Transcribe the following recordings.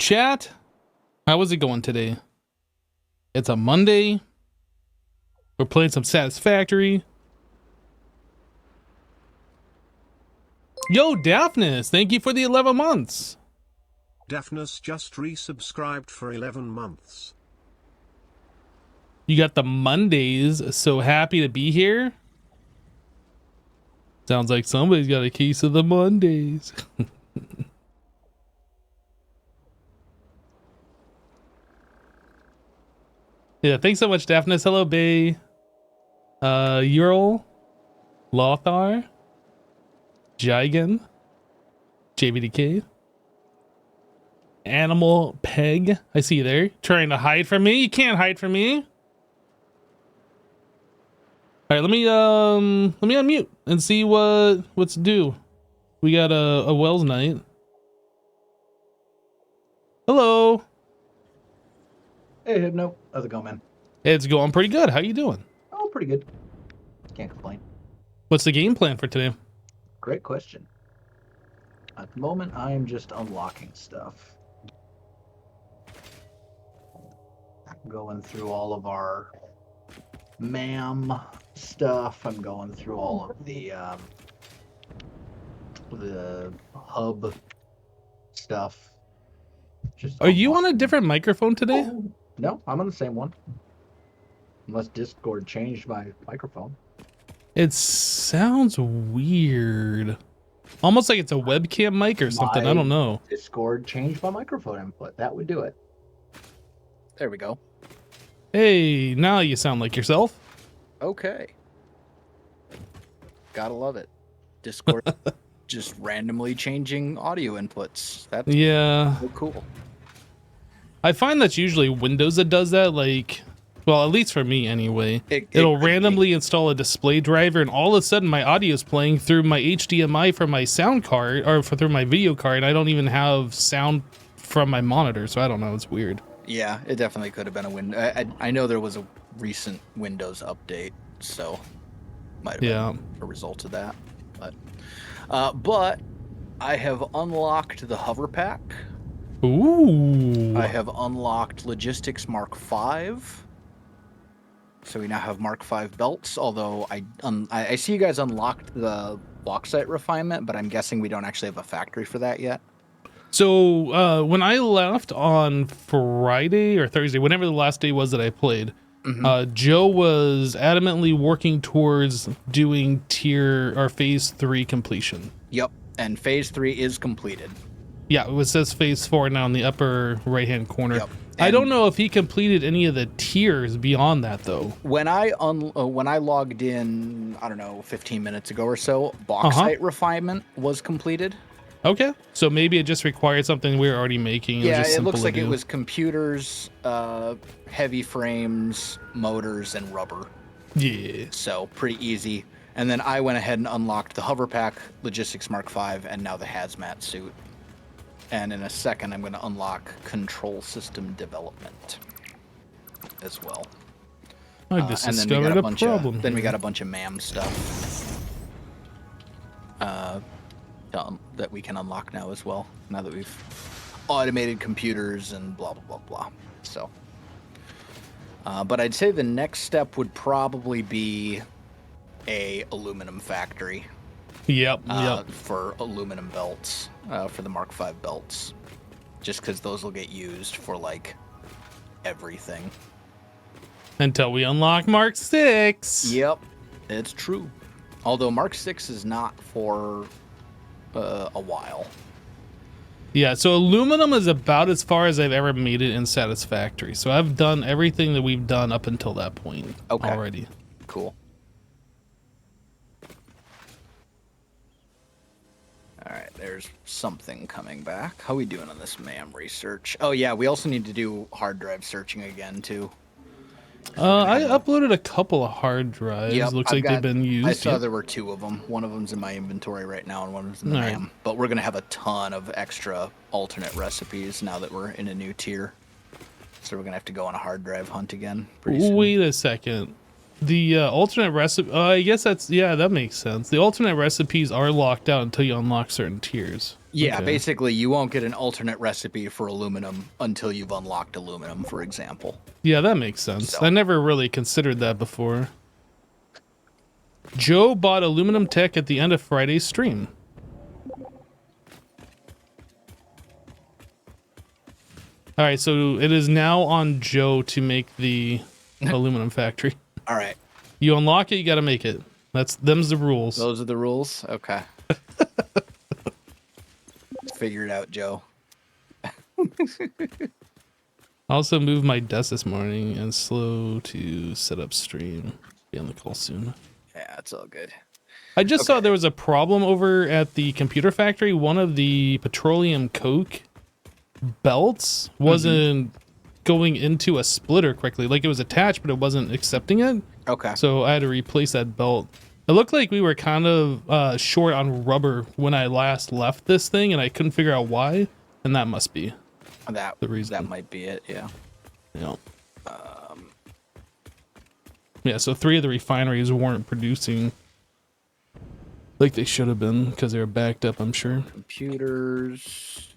Chat, how is it going today? It's a Monday. We're playing some Satisfactory. Yo, Daphnis, thank you for the 11 months. Daphnis just resubscribed for 11 months. You got the Mondays, so happy to be here. Sounds like somebody's got a case of the Mondays. Yeah, thanks so much, Daphnis. Hello, Bay. Ural, Lothar, Jigen, JVDK, Animal Peg. I see you there. Trying to hide from me. You can't hide from me. All right, let me unmute and see what's due. We got a Wells night. Hello. Hey, Hypno. How's it going, man? It's going pretty good. How you doing? Oh, pretty good. Can't complain. What's the game plan for today? Great question. At the moment, I'm just unlocking stuff. I'm going through all of our MAM stuff. I'm going through all of the hub stuff. Just Are you on a different microphone today? Oh, no, I'm on the same one. Unless Discord changed my microphone. It sounds weird. Almost like it's a webcam mic or something. I don't know. Discord changed my microphone input. That would do it. There we go. Hey, now you sound like yourself. Okay. Gotta love it. Discord just randomly changing audio inputs. That's so cool. I find that's usually Windows that does that. Like, well, at least for me anyway. It'll randomly install a display driver, and all of a sudden my audio is playing through my HDMI from my sound card or through my video card. And I don't even have sound from my monitor, so I don't know. It's weird. Yeah, it definitely could have been a Windows. I know there was a recent Windows update, so might have been a result of that. But I have unlocked the hover pack. Ooh. I have unlocked Logistics Mark V. So we now have Mark V belts, although I see you guys unlocked the bauxite refinement, but I'm guessing we don't actually have a factory for that yet. So when I left on Friday or Thursday, whenever the last day was that I played, Joe was adamantly working towards doing phase 3 completion. Yep, and phase 3 is completed. Yeah, it says phase 4 now in the upper right-hand corner. Yep. I don't know if he completed any of the tiers beyond that, though. When I logged in, I don't know, 15 minutes ago or so, bauxite refinement was completed. Okay, so maybe it just required something we were already making. Yeah, it looks like it was computers, heavy frames, motors, and rubber. Yeah. So pretty easy. And then I went ahead and unlocked the hover pack, Logistics Mark V, and now the hazmat suit. And in a second, I'm going to unlock control system development as well. I just discovered a problem. Then we got a bunch of MAM stuff that we can unlock now as well. Now that we've automated computers and blah, blah, blah, blah. So, but I'd say the next step would probably be a aluminum factory. Yep. For aluminum belts, for the Mark V belts, just because those will get used for like everything until we unlock Mark 6. Yep, it's true. Although Mark 6 is not for a while. Yeah, so aluminum is about as far as I've ever made it in Satisfactory. So I've done everything that we've done up until that point already. Cool. All right, there's something coming back. How are we doing on this MAM research? Oh yeah, we also need to do hard drive searching again too. I uploaded a couple of hard drives. Yep, Looks like they've been used. I saw there were 2 of them. One of them's in my inventory right now, and one of them's in the MAM. Right. But we're gonna have a ton of extra alternate recipes now that we're in a new tier. So we're gonna have to go on a hard drive hunt again pretty soon. Wait a second. The alternate recipe, I guess that makes sense. The alternate recipes are locked out until you unlock certain tiers. Yeah, Okay. basically, you won't get an alternate recipe for aluminum until you've unlocked aluminum, for example. Yeah, that makes sense. So. I never really considered that before. Joe bought aluminum tech at the end of Friday's stream. All right, so it is now on Joe to make the aluminum factory. All right. You unlock it, you got to make it. Them's the rules. Those are the rules? Okay. Figure it out, Joe. I also moved my desk this morning and slow to set up stream. Be on the call soon. Yeah, it's all good. I just saw there was a problem over at the computer factory. One of the petroleum coke belts wasn't going into a splitter correctly. Like it was attached, but it wasn't accepting it. Okay. So I had to replace that belt. It looked like we were kind of short on rubber when I last left this thing, and I couldn't figure out why. And that must be the reason. That might be it, yeah. Yeah. Yeah, so 3 of the refineries weren't producing like they should have been because they were backed up, I'm sure. Computers.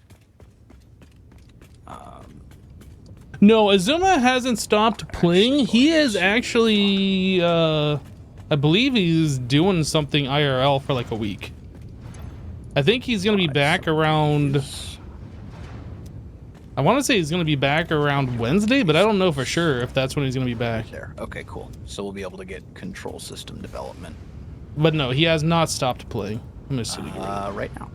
No, Azuma hasn't stopped playing. He is actually, I believe he's doing something IRL for like a week. I think he's going to be back around, I want to say he's going to be back around Wednesday, but I don't know for sure if that's when he's going to be back. There. Okay, cool. So we'll be able to get control system development. But no, he has not stopped playing. I'm going to right now.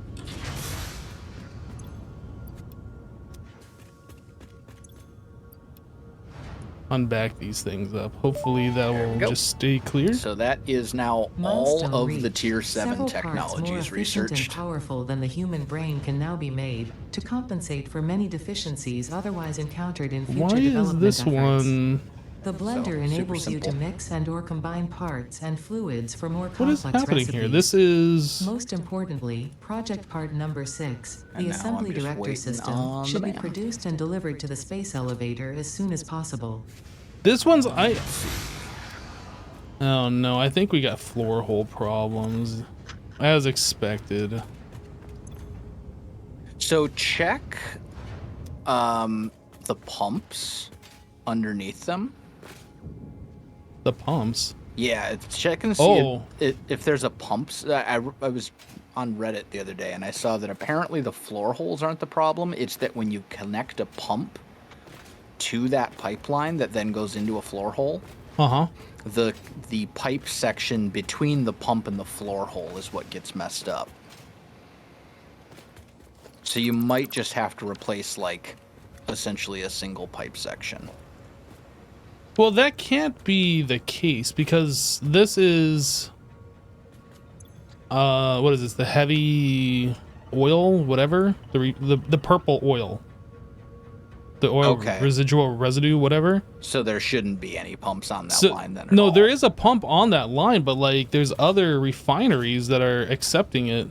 unback these things up. Hopefully that will just stay clear. So that is now Milestone all of reached. the tier 7 Several technologies parts more efficient researched. and powerful than the human brain can now be made to compensate for many deficiencies otherwise encountered in future Why is development this efforts. one? The blender super enables you to simple. mix and or combine parts and fluids for more What is complex happening recipes. here? This is... Most importantly, project part number 6, And the now assembly I'm just director waiting system, on should the be man. produced and delivered to the space elevator as soon as possible. This one's... Oh no, I think we got floor hole problems. As expected. So check the pumps underneath them. The pumps. Yeah, check and see if there's a pumps. I was on Reddit the other day and I saw that apparently the floor holes aren't the problem. It's that when you connect a pump to that pipeline that then goes into a floor hole, the pipe section between the pump and the floor hole is what gets messed up. So you might just have to replace like essentially a single pipe section. Well, that can't be the case because this is what is this? The heavy oil, whatever, the purple oil, the oil residual residue, whatever. So there shouldn't be any pumps on that line then. No, there is a pump on that line, but like there's other refineries that are accepting it.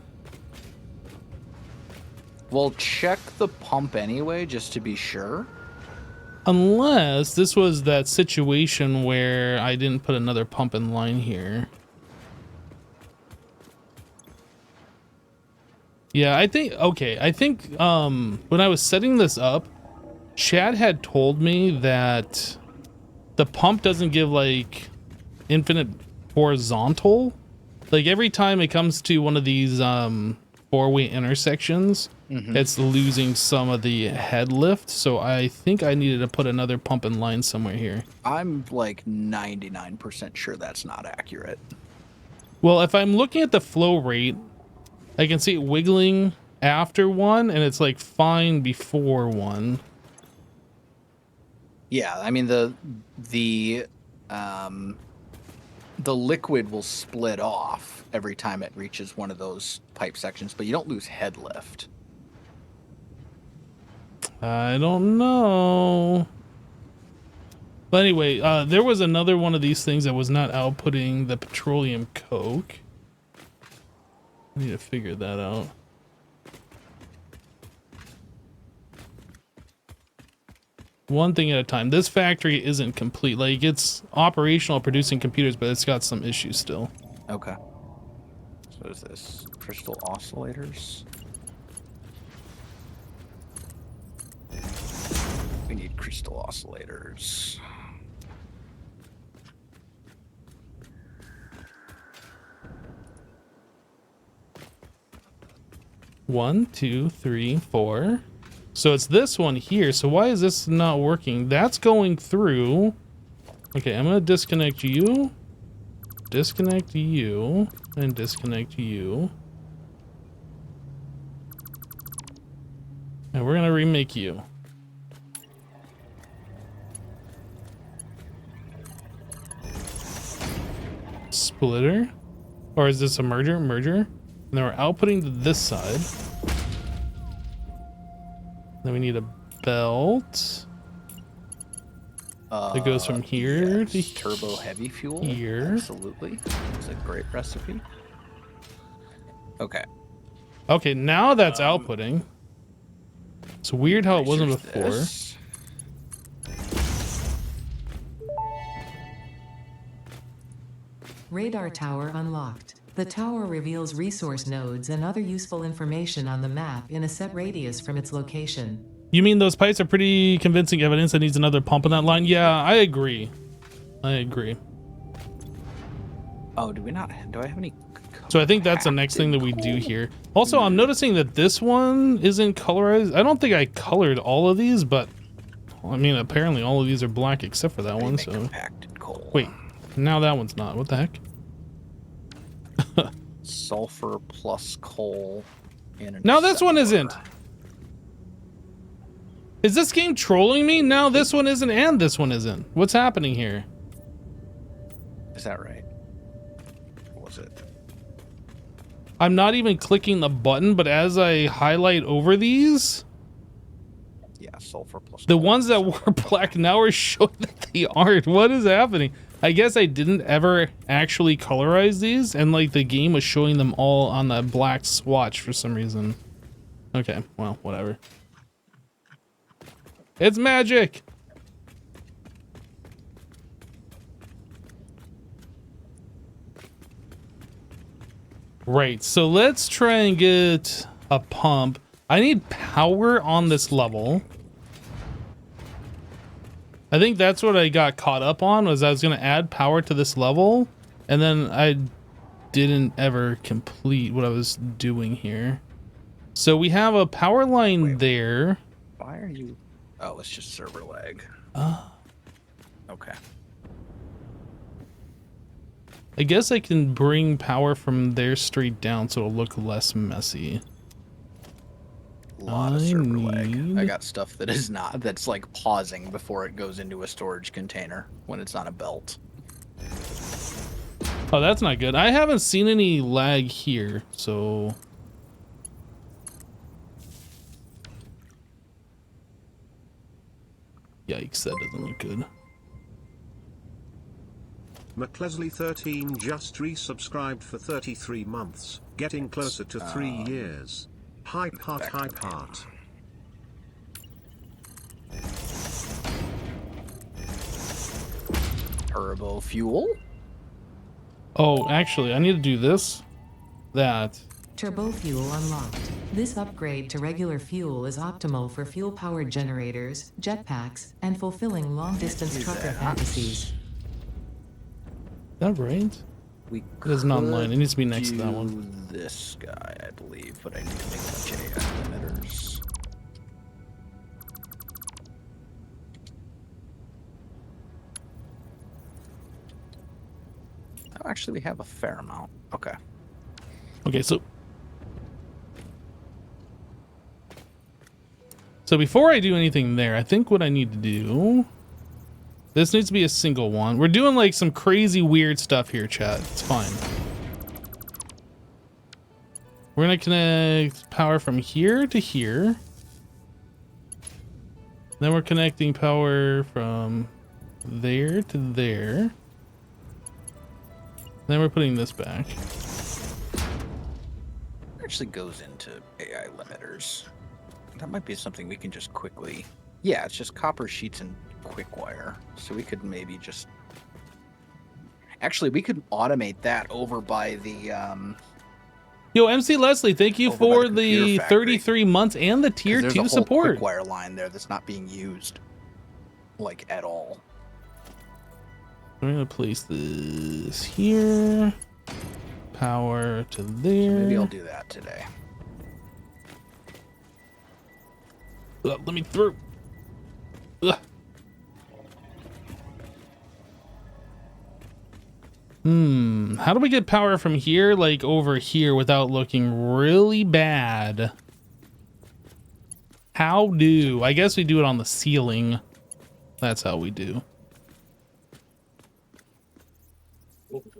Well, check the pump anyway, just to be sure. Unless this was that situation where I didn't put another pump in line here. Yeah, I think when I was setting this up, Chad had told me that the pump doesn't give like infinite horizontal. Like every time it comes to one of these four-way intersections, it's losing some of the head lift. So I think I needed to put another pump in line somewhere here. I'm like 99% sure that's not accurate. Well, if I'm looking at the flow rate, I can see it wiggling after one, and it's like fine before one. Yeah, I mean the liquid will split off every time it reaches one of those pipe sections, but you don't lose head lift. I don't know. But anyway, there was another one of these things that was not outputting the petroleum coke. I need to figure that out. One thing at a time. This factory isn't complete. Like, it's operational, producing computers, but it's got some issues still. Okay. So is this crystal oscillators? crystal oscillators. One, two, three, four. So it's this one here. So why is this not working? That's going through. Okay, I'm gonna disconnect you, and disconnect you. And we're gonna remake you. Splitter? Or is this a merger? Merger? And then we're outputting to this side. Then we need a belt. That goes from here to turbo heavy fuel. Here. Absolutely. It's a great recipe. Okay. Okay, now that's outputting. It's weird how it wasn't before. This. Radar tower unlocked. The tower reveals resource nodes and other useful information on the map in a set radius from its location. You mean those pipes are pretty convincing evidence that needs another pump on that line? Yeah, I agree. Oh, do I have any? So I think that's the next thing that we do here. Also, I'm noticing that this one isn't colorized. I don't think I colored all of these, but I mean, apparently all of these are black except for that one. So Compacted coal. wait, now that one's not. What the heck? Sulfur plus coal. Now this one isn't. Is this game trolling me? Now this one isn't and this one isn't. What's happening here? Is that right? What was it? I'm not even clicking the button, but as I highlight over these, Yeah, sulfur plus the coal. ones that were black now are showing that they aren't. What is happening? I guess I didn't ever actually colorize these, and like the game was showing them all on the black swatch for some reason. Okay, well, whatever. It's magic. Right, so let's try and get a pump. I need power on this level. I think that's what I got caught up on, was I was going to add power to this level, and then I didn't ever complete what I was doing here. So we have a power line there. Why are you? Oh, it's just server lag. Okay. I guess I can bring power from there straight down so it'll look less messy. A lot of server lag. I got stuff that is not, that's like pausing before it goes into a storage container when it's on a belt. Oh, that's not good. I haven't seen any lag here, so... Yikes, that doesn't look good. McLesley13 just resubscribed for 33 months, getting closer to 3 years. Hype heart, hype heart. Turbo fuel? Oh, actually, I need to do this. That. Turbo fuel unlocked. This upgrade to regular fuel is optimal for fuel-powered generators, jetpacks, and fulfilling long-distance trucker fantasies. Is that right? We It is not online. It needs to be next to that one. do this guy, I believe, but I need to make a bunch of AI limiters. Oh, actually, we have a fair amount. Okay. Okay, so before I do anything there, I think what I need to do, this needs to be a single one. We're doing like some crazy weird stuff here, chat. It's fine. We're gonna connect power from here to here. Then we're connecting power from there to there. Then we're putting this back. Actually goes into AI limiters. That might be something we can just quickly... Yeah, it's just copper sheets and quick wire. So we could maybe just... Actually, we could automate that over by the... Yo, MC Leslie, thank you for the the computer factory. 33 months and the tier 2 there's a whole support. quick wire line there that's not being used. like at all. I'm gonna place this here. Power to there. So maybe I'll do that today. Let me through. Ugh. How do we get power from here, like over here, without looking really bad? How do? I guess we do it on the ceiling. That's how we do.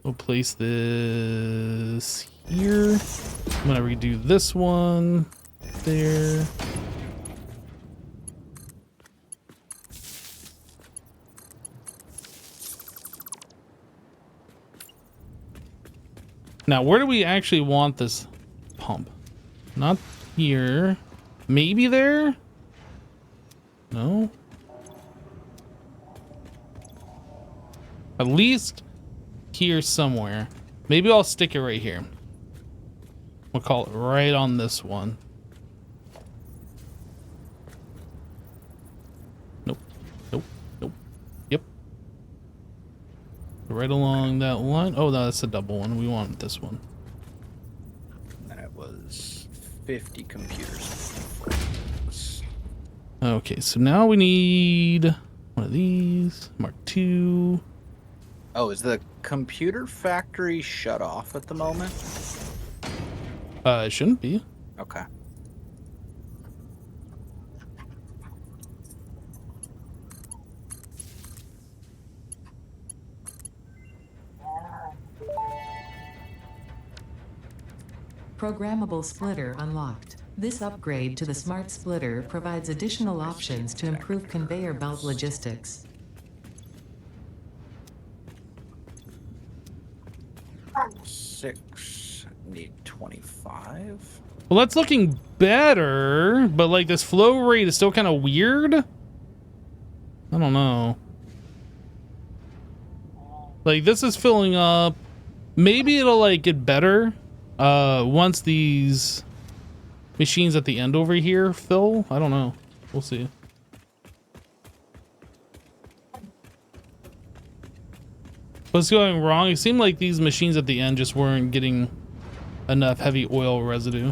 We'll place this here. I'm gonna redo this one there. Now, where do we actually want this pump? Not here. Maybe there? No. At least here somewhere. Maybe I'll stick it right here. We'll call it right on this one. Nope. Nope. Nope. Yep. Right along that line. Oh, no, that's a double one. We want this one. And it was 50 computers. Okay, so now we need one of these. Mark II. Oh, is the computer factory shut off at the moment? It shouldn't be. Okay. Programmable splitter unlocked. This upgrade to the smart splitter provides additional options to improve conveyor belt logistics. Six, need 25. Well, that's looking better, but like this flow rate is still kind of weird. I don't know. Like this is filling up. Maybe it'll like get better once these machines at the end over here fill. I don't know. We'll see. What's going wrong? It seemed like these machines at the end just weren't getting enough heavy oil residue.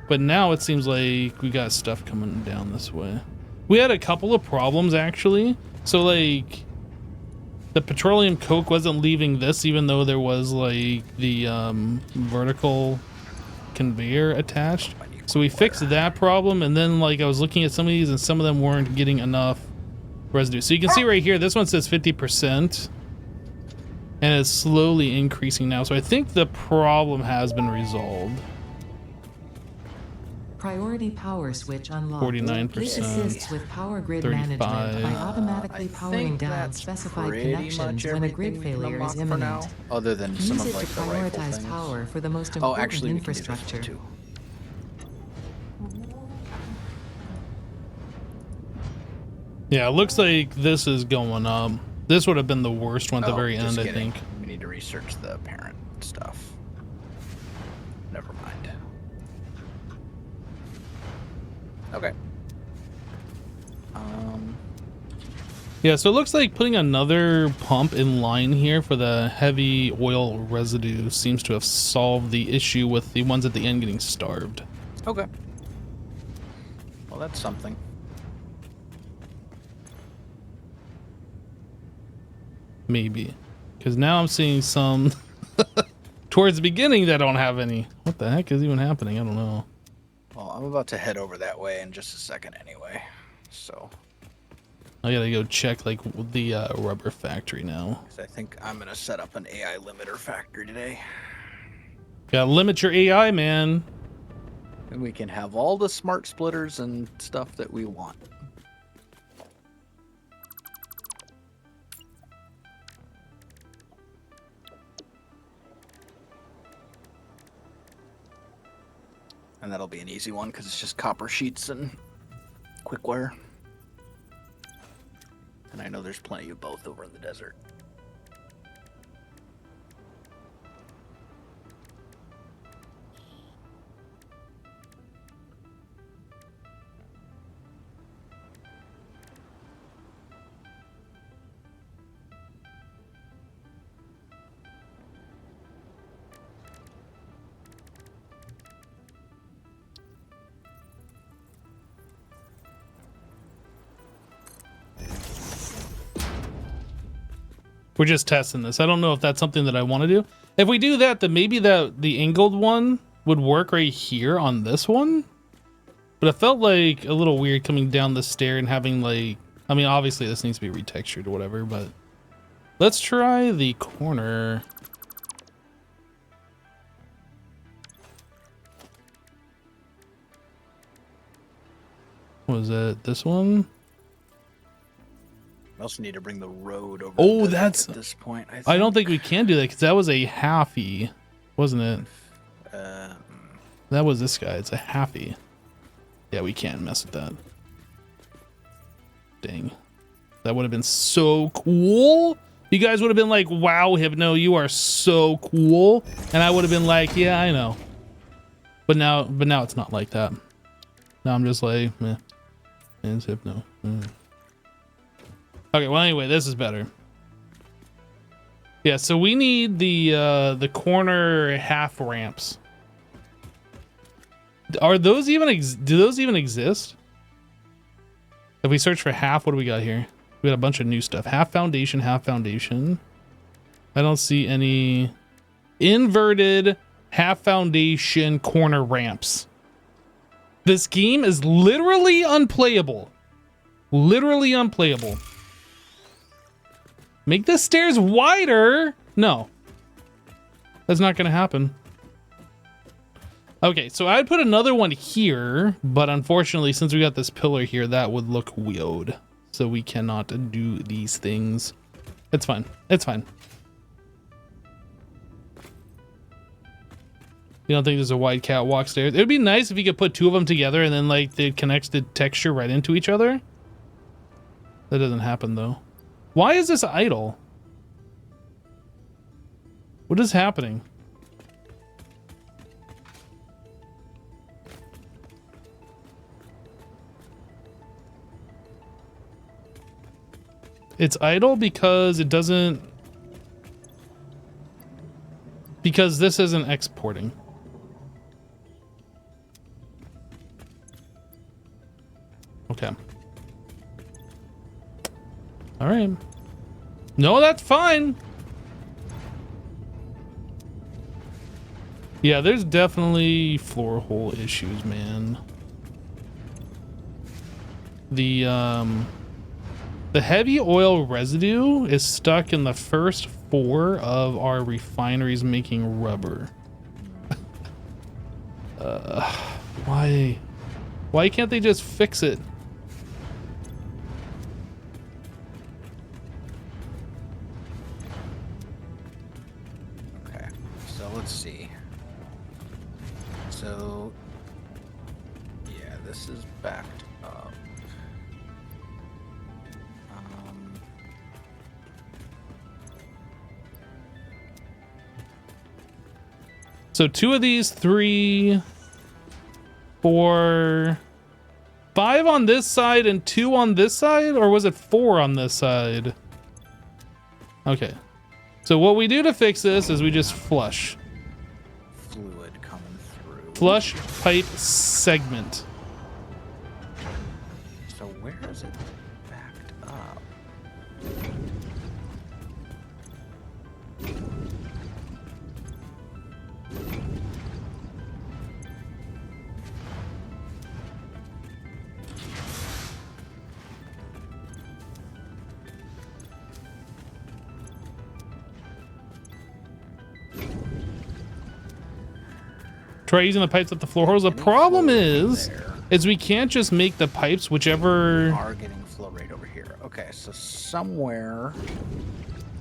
But now it seems like we got stuff coming down this way. We had a couple of problems actually. So like the petroleum coke wasn't leaving this even though there was like the vertical conveyor attached. So we fixed that problem, and then like I was looking at some of these and some of them weren't getting enough residue. So you can see right here, this one says 50% and it's slowly increasing now. So I think the problem has been resolved. Priority power switch unlocked. 49%. This assists with power grid 35. management by automatically I powering think down that's specified pretty connections much when a everything grid we can failure is unlock for now, imminent. other than some Use of it like to the rifle prioritize things. power for the most Oh, important actually, we can do this infrastructure. too. Yeah, it looks like this is going up. This would have been the worst one at the very just end, I kidding. think. We need to research the parent stuff. Never mind. Okay. Yeah, so it looks like putting another pump in line here for the heavy oil residue seems to have solved the issue with the ones at the end getting starved. Okay. Well, that's something. Maybe. Because now I'm seeing some towards the beginning that don't have any. What the heck is even happening? I don't know. Well, I'm about to head over that way in just a second anyway. So, I gotta go check like the rubber factory now. 'cause I think I'm going to set up an AI limiter factory today. Gotta limit your AI, man. And we can have all the smart splitters and stuff that we want. And that'll be an easy one because it's just copper sheets and quick wire. And I know there's plenty of both over in the desert. We're just testing this. I don't know if that's something that I want to do. If we do that, then maybe the angled one would work right here on this one. But it felt like a little weird coming down the stair and having like, I mean, obviously this needs to be retextured or whatever, but let's try the corner. What was it? This one? We also need to bring the road over. Oh, that's at this point. I don't think we can do that because that was a halfie, wasn't it? That was this guy. It's a halfie. Yeah, we can't mess with that. Dang. That would have been so cool. You guys would have been like, wow, Hypno, you are so cool. And I would have been like, yeah, I know. But now it's not like that. Now I'm just like, meh. It's Hypno. Okay, well, anyway, this is better. Yeah, so we need the corner half ramps. Are those even do those even exist? If we search for half, what do we got here? We got a bunch of new stuff. Half foundation, half foundation. I don't see any inverted half foundation corner ramps. This game is literally unplayable. Literally unplayable. Make the stairs wider. No, that's not going to happen. Okay, so I'd put another one here, but unfortunately, since we got this pillar here, that would look weird. So we cannot do these things. It's fine. It's fine. You don't think there's a wide catwalk stairs? It would be nice if you could put two of them together and then like they connect the texture right into each other. That doesn't happen though. Why is this idle? What is happening? It's idle because it doesn't... Because this isn't exporting. Okay. All right. No, that's fine. Yeah, there's definitely floor hole issues, man. The heavy oil residue is stuck in the first 4 of our refineries making rubber. Why? Why can't they just fix it? Okay, so let's see. So, yeah, this is backed up. So 2 of these, 3, 4, 5 on this side and 2 on this side, or was it 4 on this side? Okay. So what we do to fix this is we just flush. Fluid coming through. Flush pipe segment. So where is it backed up? Try using the pipes at the floor holes. The problem is we can't just make the pipes whichever... We are getting flow rate over here. Okay, so somewhere...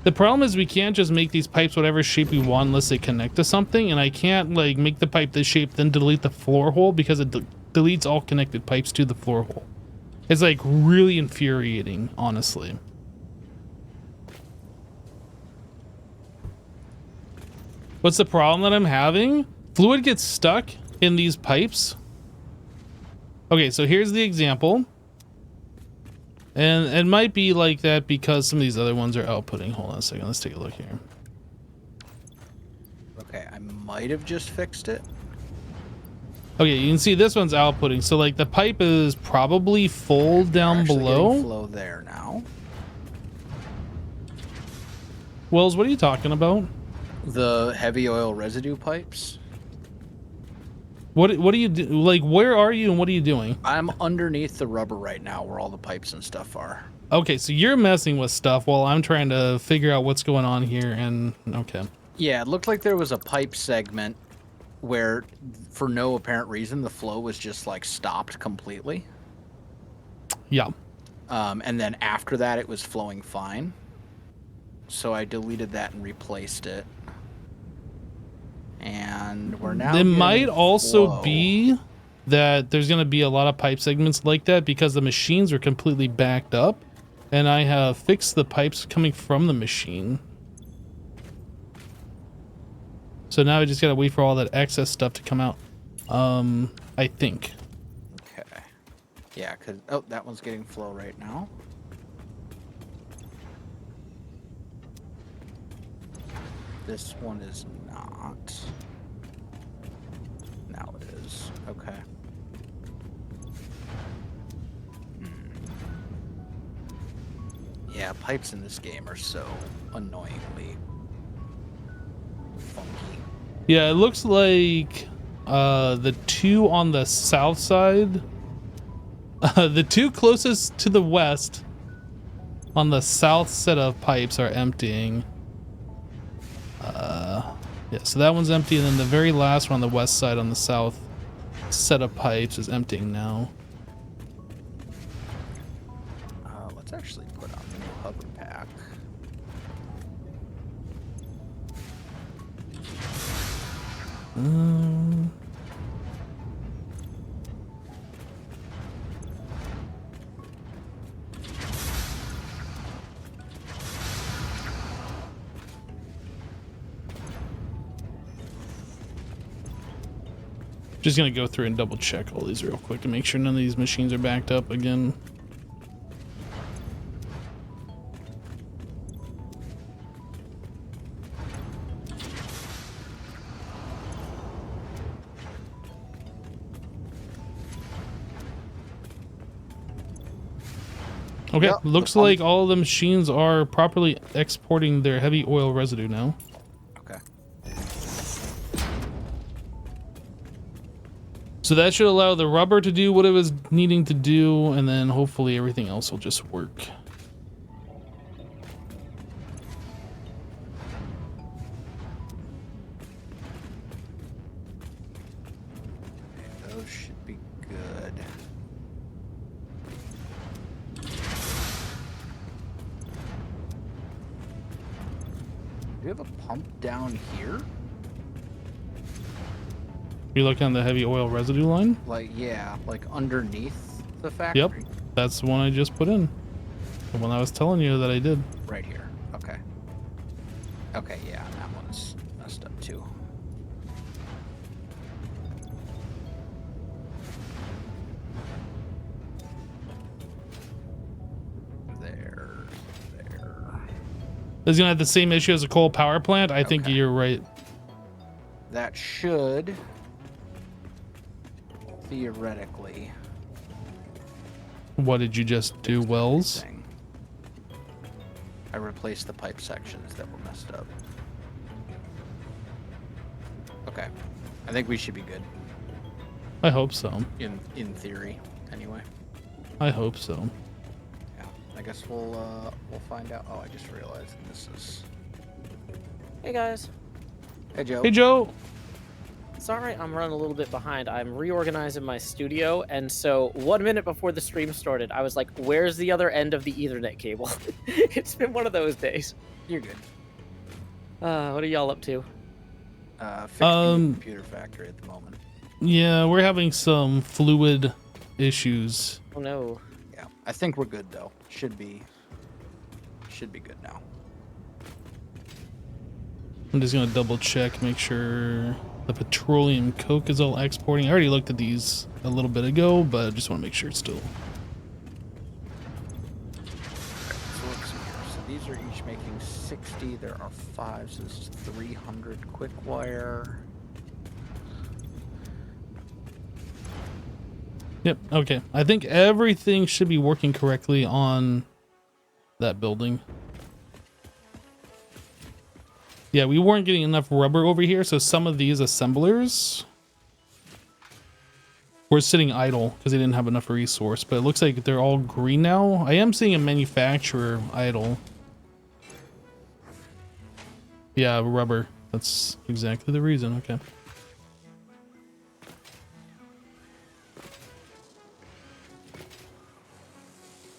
The problem is we can't just make these pipes whatever shape we want unless they connect to something, and I can't like make the pipe this shape then delete the floor hole because it deletes all connected pipes to the floor hole. It's like really infuriating, honestly. What's the problem that I'm having? Fluid gets stuck in these pipes. Okay, so here's the example. And it might be like that because some of these other ones are outputting. Hold on a second, let's take a look here. Okay, I might have just fixed it. Okay, you can see this one's outputting. So like the pipe is probably full down below. Flow there now. Wells, what are you talking about? The heavy oil residue pipes. What do you do? Like, where are you and what are you doing? I'm underneath the rubber right now where all the pipes and stuff are. Okay, so you're messing with stuff while I'm trying to figure out what's going on here, and okay. Yeah, it looked like there was a pipe segment where, for no apparent reason, the flow was just like stopped completely. Yeah. And then after that, it was flowing fine. So I deleted that and replaced it. And we're now. It might also flow. be that there's going to be a lot of pipe segments like that because the machines are completely backed up, and I have fixed the pipes coming from the machine. So now I just got to wait for all that excess stuff to come out. I think. Okay. Yeah, because oh, that one's getting flow right now. This one is not. Now it is. Okay. Yeah, pipes in this game are so annoyingly funky. Yeah, it looks like the two on the south side, the two closest to the west on the south set of pipes are emptying. Yeah, so that one's empty, and then the very last one on the west side on the south set of pipes is emptying now. Let's actually put on the new hover pack. Just gonna go through and double check all these real quick and make sure none of these machines are backed up again. Okay, Yep, looks like all the machines are properly exporting their heavy oil residue now. Okay. So that should allow the rubber to do what it was needing to do, and then hopefully everything else will just work. Those should be good. Do we have a pump down here? You look on the heavy oil residue line? Like, yeah, like underneath the factory? Yep, that's the one I just put in. The one I was telling you that I did. Right here. Okay. Okay, yeah, that one's messed up too. There. Is gonna have the same issue as a coal power plant? I think Okay. you're right. That should theoretically. What did you just do, Wells? Thing. I replaced the pipe sections that were messed up. Okay. I think we should be good. I hope so. In theory, anyway. I hope so. Yeah. I guess we'll find out. Oh, I just realized this is. Hey guys. Hey Joe. Hey, Joe. It's alright, I'm running a little bit behind. I'm reorganizing my studio, and so 1 minute before the stream started, I was like, where's the other end of the Ethernet cable? It's been one of those days. You're good. What are y'all up to? Fixing the computer factory at the moment. Yeah, we're having some fluid issues. Oh no. Yeah. I think we're good though. Should be good now. I'm just gonna double check, make sure the petroleum coke is all exporting. I already looked at these a little bit ago, but I just want to make sure it's still. So let's see here. So these are each making 60. There are 5, so this is 300 quick wire. Yep, okay. I think everything should be working correctly on that building. Yeah, we weren't getting enough rubber over here, so some of these assemblers were sitting idle because they didn't have enough resource, but it looks like they're all green now. I am seeing a manufacturer idle. Yeah, rubber. That's exactly the reason. Okay.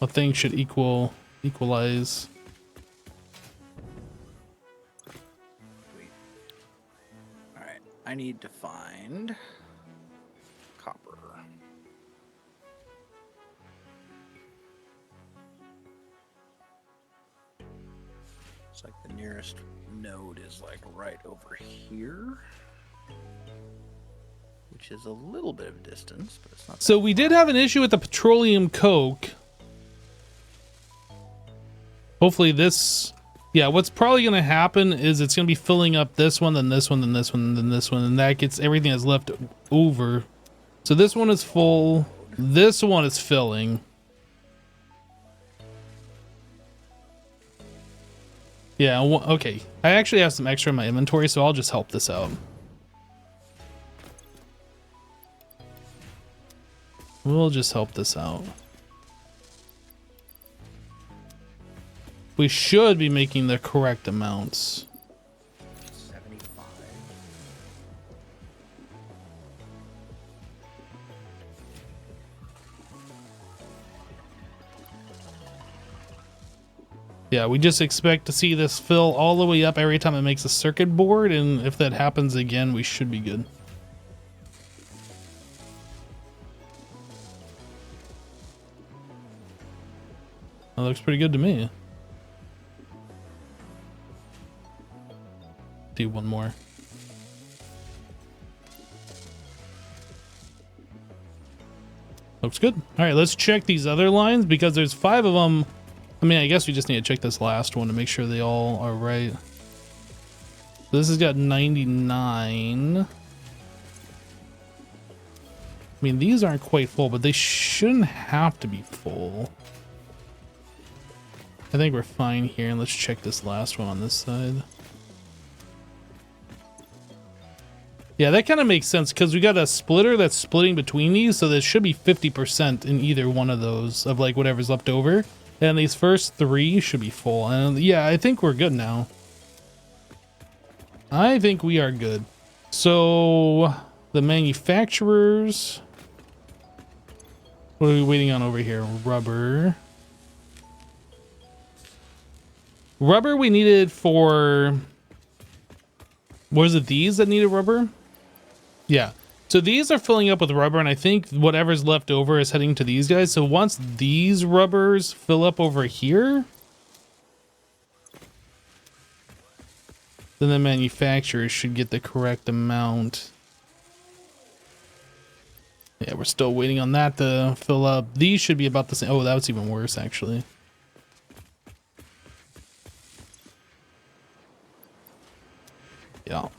A thing should equalize. All right, I need to find copper. It's like the nearest node is like right over here, which is a little bit of distance, but it's not. So we did have an issue with the petroleum coke. Hopefully this, yeah, what's probably going to happen is it's going to be filling up this one, then this one, then this one, then this one, and that gets everything that's left over. So this one is full. This one is filling. Yeah, okay. I actually have some extra in my inventory, so I'll just help this out. We'll just help this out. We should be making the correct amounts. 75. Yeah, we just expect to see this fill all the way up every time it makes a circuit board, and if that happens again, we should be good. That looks pretty good to me. Do one more. Looks good. All right, let's check these other lines because there's 5 of them. I mean, I guess we just need to check this last one to make sure they all are right. So this has got 99. I mean, these aren't quite full, but they shouldn't have to be full. I think we're fine here, and let's check this last one on this side. Yeah, that kind of makes sense because we got a splitter that's splitting between these, so there should be 50% in either one of those of like whatever's left over. And these first 3 should be full. And yeah, I think we're good now. I think we are good. So the manufacturers, what are we waiting on over here? Rubber. Rubber we needed for, was it these that needed rubber? Yeah, so these are filling up with rubber, and I think whatever's left over is heading to these guys. So once these rubbers fill up over here, then the manufacturers should get the correct amount. Yeah, we're still waiting on that to fill up. These should be about the same. Oh, that was even worse, actually. Yeah.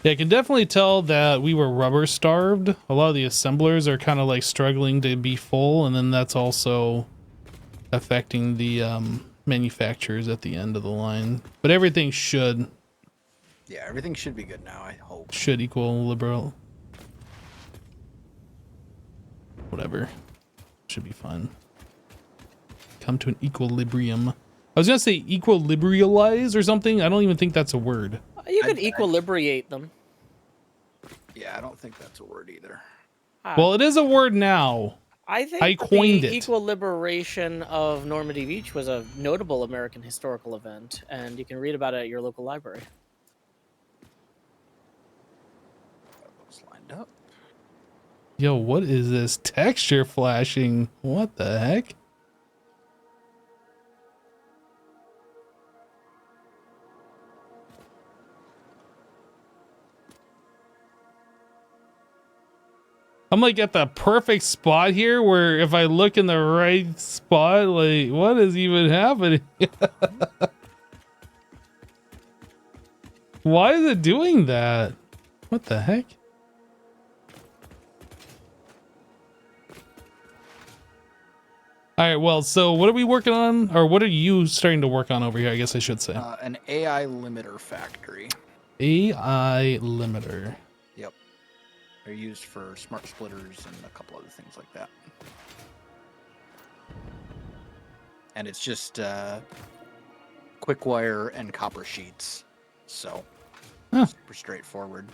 Yeah, I can definitely tell that we were rubber starved. A lot of the assemblers are kind of like struggling to be full, and then that's also affecting the manufacturers at the end of the line. But everything should. Yeah, everything should be good now, I hope. Should equal liberal. Whatever. Should be fine. Come to an equilibrium. I was gonna say equilibrialize or something. I don't even think that's a word. You could equilibriate them. Yeah, I don't think that's a word either. Well, it is a word now. I think I coined the it. equilibration of Normandy Beach was a notable American historical event, and you can read about it at your local library. That looks lined up. Yo, what is this texture flashing? What the heck? I'm like at the perfect spot here where if I look in the right spot, like what is even happening? Why is it doing that? What the heck? All right, well, so what are we working on, or what are you starting to work on over here, I guess I should say? An AI limiter factory. AI limiter. Yep. They're used for smart splitters and a couple other things like that. And it's just quick wire and copper sheets. So, super straightforward.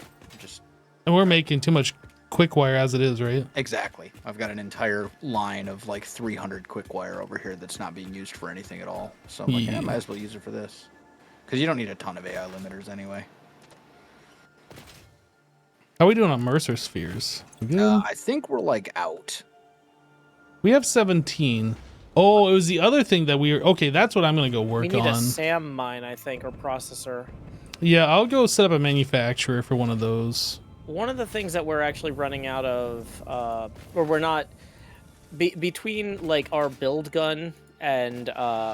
And we're making too much quick wire as it is, right? Exactly. I've got an entire line of like 300 quick wire over here that's not being used for anything at all. So I'm like, I might as well use it for this. Because you don't need a ton of AI limiters anyway. How are we doing on Mercer spheres? I think we're like out. We have 17. Oh, it was the other thing that we were... Okay, that's what I'm going to go work on. We need a SAM mine, I think, or processor. Yeah, I'll go set up a manufacturer for one of those. One of the things that we're actually running out of, or we're not... between, like, our build gun and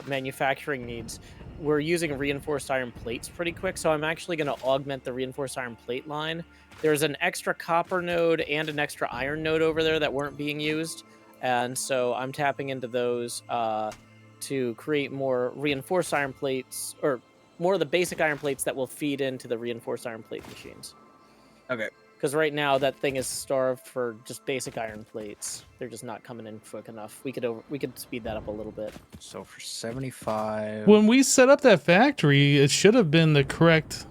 manufacturing needs, we're using reinforced iron plates pretty quick, so I'm actually going to augment the reinforced iron plate line. There's an extra copper node and an extra iron node over there that weren't being used, and so I'm tapping into those to create more reinforced iron plates, or more of the basic iron plates that will feed into the reinforced iron plate machines. Okay. Because right now that thing is starved for just basic iron plates. They're just not coming in quick enough. We could speed that up a little bit. So for 75... When we set up that factory, it should have been the correct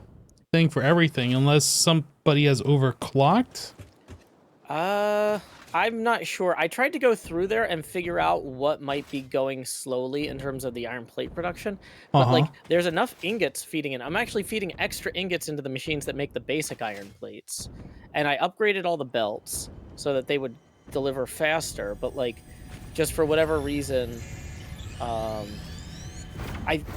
thing for everything, unless somebody has overclocked. I'm not sure. I tried to go through there and figure out what might be going slowly in terms of the iron plate production. But like, there's enough ingots feeding in. I'm actually feeding extra ingots into the machines that make the basic iron plates. And I upgraded all the belts so that they would deliver faster. But like, just for whatever reason,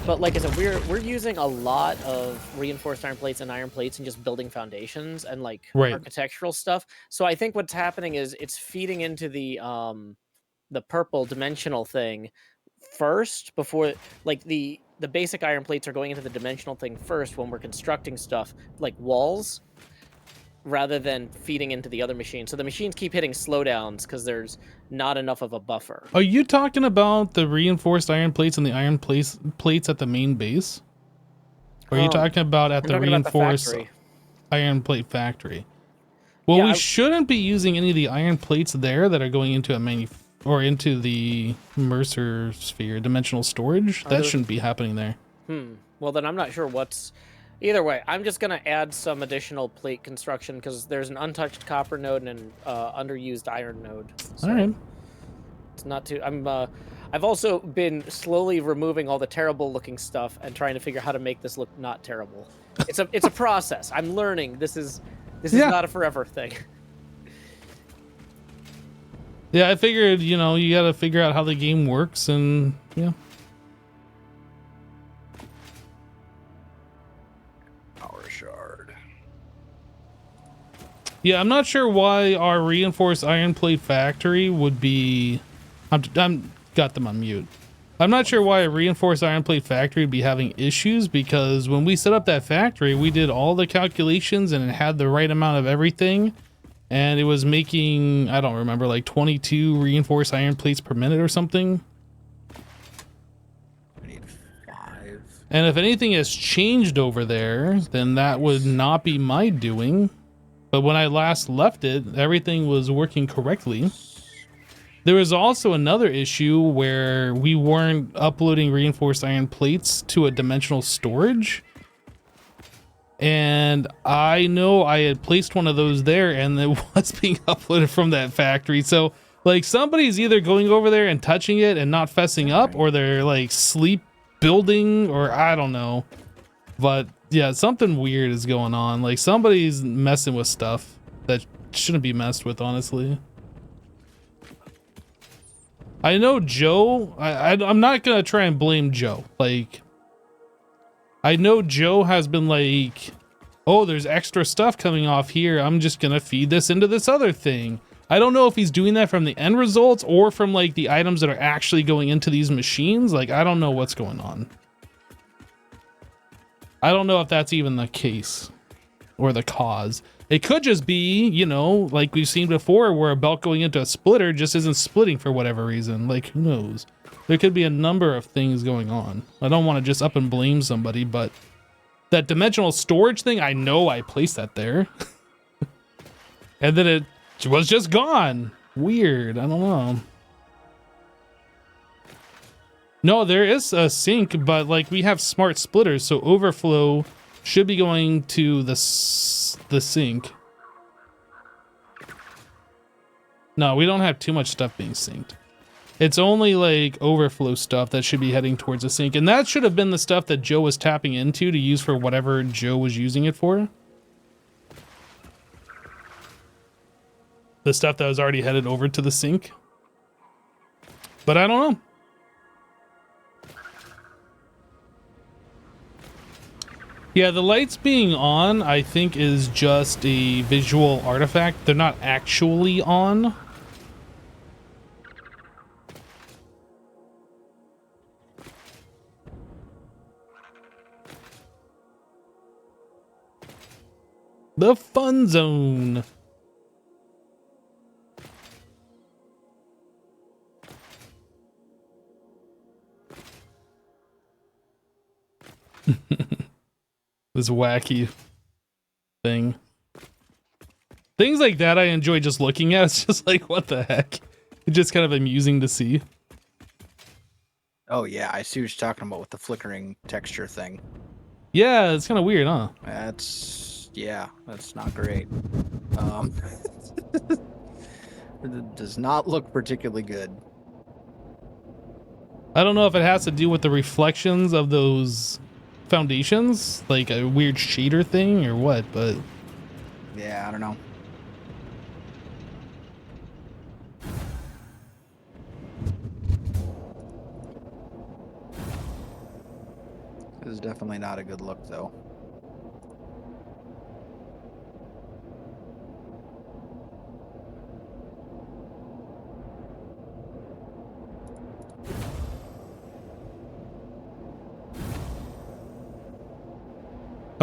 but like I said, we're using a lot of reinforced iron plates and iron plates and just building foundations and like architectural stuff. So I think what's happening is it's feeding into the purple dimensional thing first before like the basic iron plates are going into the dimensional thing first when we're constructing stuff like walls, rather than feeding into the other machines. So the machines keep hitting slowdowns because there's not enough of a buffer. Are you talking about the reinforced iron plates and the iron plates at the main base? Or are you talking about at the reinforced iron plate factory? Well, we shouldn't be using any of the iron plates there that are going into into the Mercer sphere dimensional storage. That shouldn't be happening there. Well, then I'm not sure what's... Either way, I'm just going to add some additional plate construction because there's an untouched copper node and an underused iron node. So all right. It's not too... I've also been slowly removing all the terrible looking stuff and trying to figure out how to make this look not terrible. It's a process. I'm learning. This is not a forever thing. Yeah, I figured, you got to figure out how the game works and yeah. Yeah, I'm not sure why our reinforced iron plate factory would be... I'm got them on mute. I'm not sure why a reinforced iron plate factory would be having issues, because when we set up that factory, we did all the calculations and it had the right amount of everything. And it was making, I don't remember, like 22 reinforced iron plates per minute or something. I need 5. And if anything has changed over there, then that would not be my doing. But when I last left it, everything was working correctly. There was also another issue where we weren't uploading reinforced iron plates to a dimensional storage. And I know I had placed one of those there and it was being uploaded from that factory. So like somebody's either going over there and touching it and not fessing up, or they're like sleep building, or I don't know. But yeah, something weird is going on. Like somebody's messing with stuff that shouldn't be messed with, honestly. I know Joe, I'm not going to try and blame Joe. Like, I know Joe has been like, oh, there's extra stuff coming off here. I'm just going to feed this into this other thing. I don't know if he's doing that from the end results or from like the items that are actually going into these machines. Like, I don't know what's going on. I don't know if that's even the case. or the cause. It could just be, you know, like we've seen before, where a belt going into a splitter just isn't splitting for whatever reason. Like, who knows? There could be a number of things going on. I don't want to just up and blame somebody, but that dimensional storage thing, I know I placed that there. And then it was just gone. Weird. I don't know. No, there is a sink, but like we have smart splitters, so overflow should be going to the sink. No, we don't have too much stuff being synced. It's only like overflow stuff that should be heading towards the sink, and that should have been the stuff that Joe was tapping into to use for whatever Joe was using it for. The stuff that was already headed over to the sink. But I don't know. Yeah, the lights being on, I think, is just a visual artifact. They're not actually on. The fun zone. This wacky thing. Things like that I enjoy just looking at. It's just like, what the heck? It's just kind of amusing to see. Oh yeah, I see what you're talking about with the flickering texture thing. Yeah, it's kind of weird, huh? That's not great. It does not look particularly good. I don't know if it has to do with the reflections of those foundations, like a weird shader thing or what, but yeah, I don't know. This is definitely not a good look though.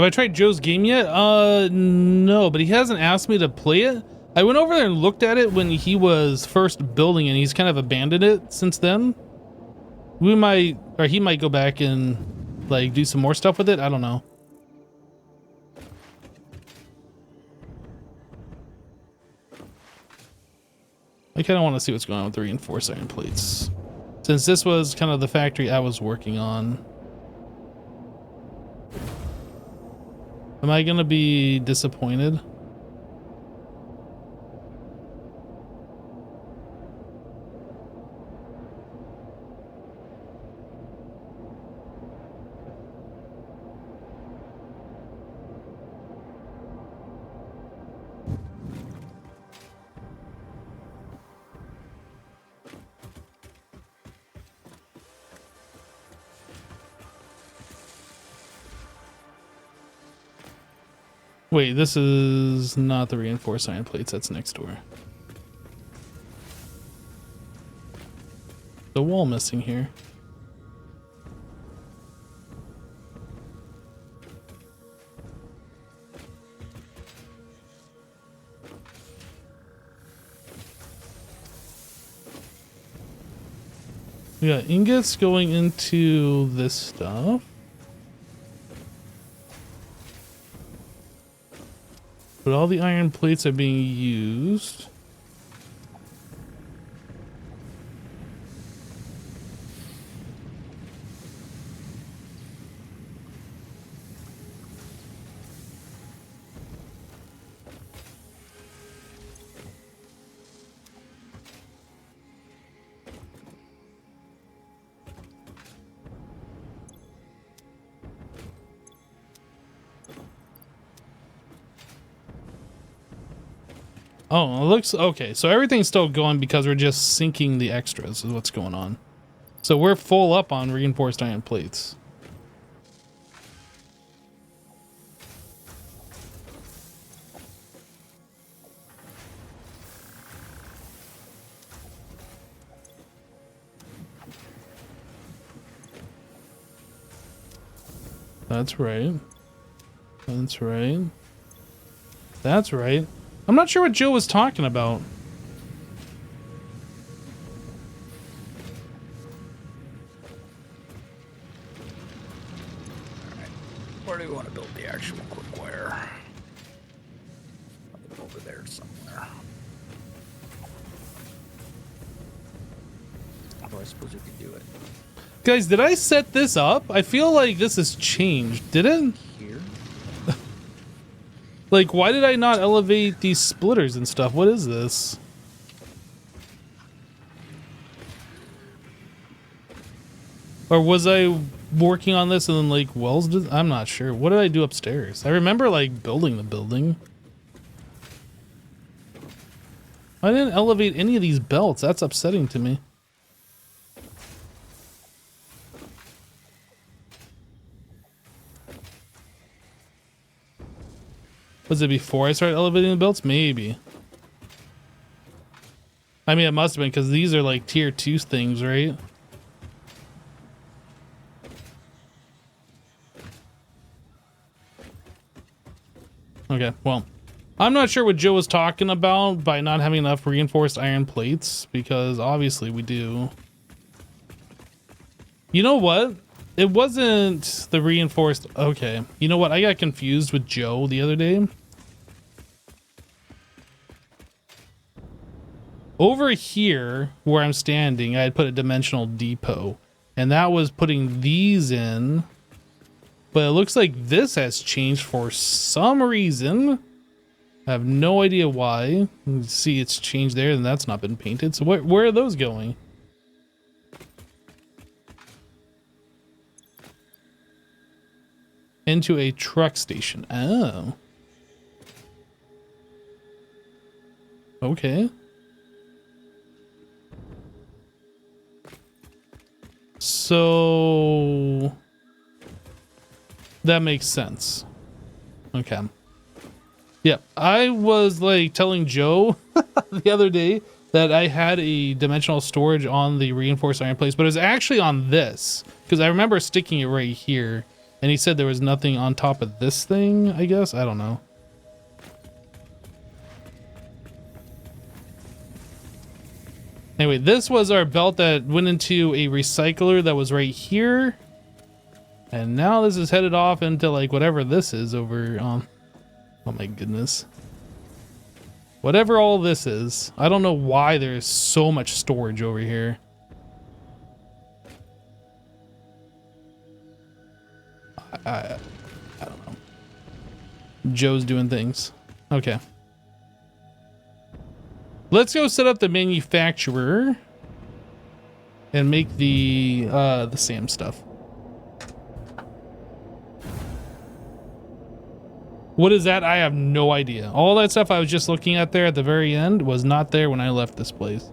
have I tried Joe's game yet? No, but he hasn't asked me to play it. I went over there and looked at it when he was first building it. He's kind of abandoned it since then. We might, or he might go back and like do some more stuff with it. I don't know. I kind of want to see what's going on with the reinforced iron plates, since this was kind of the factory I was working on. Am I gonna be disappointed? Wait, this is not the reinforced iron plates, that's next door. The wall missing here. We got ingots going into this stuff. But all the iron plates are being used. Oh, it looks okay. So everything's still going because we're just sinking the extras is what's going on. So we're full up on reinforced iron plates. That's right. That's right. That's right. I'm not sure what Joe was talking about. Where do we want to build the actual quick wire? Over there somewhere. How do I suppose we could do it? Guys, did I set this up? I feel like this has changed. Did it? Here? Like, why did I not elevate these splitters and stuff? What is this? Or was I working on this and then, like, Wells did? I'm not sure. What did I do upstairs? I remember, like, building the building. I didn't elevate any of these belts. That's upsetting to me. Was it before I started elevating the belts? Maybe. I mean, it must have been because these are like tier 2 things, right? Okay, well, I'm not sure what Joe was talking about by not having enough reinforced iron plates, because obviously we do. You know what? It wasn't the reinforced. Okay, you know what? I got confused with Joe the other day. Over here, where I'm standing, I had put a dimensional depot, and that was putting these in. But it looks like this has changed for some reason. I have no idea why. You can see it's changed there, and that's not been painted. So where are those going? Into a truck station. Oh. Okay. So that makes sense. Okay. Yep. I was like telling Joe the other day that I had a dimensional storage on the reinforced iron plates, but it was actually on this because I remember sticking it right here, and he said there was nothing on top of this thing, I guess. I don't know. Anyway, this was our belt that went into a recycler that was right here. And now this is headed off into like whatever this is over on. Oh my goodness. Whatever all this is. I don't know why there's so much storage over here. I don't know. Joe's doing things. Okay. Let's go set up the manufacturer and make the SAM stuff. What is that? I have no idea. All that stuff I was just looking at there at the very end was not there when I left this place.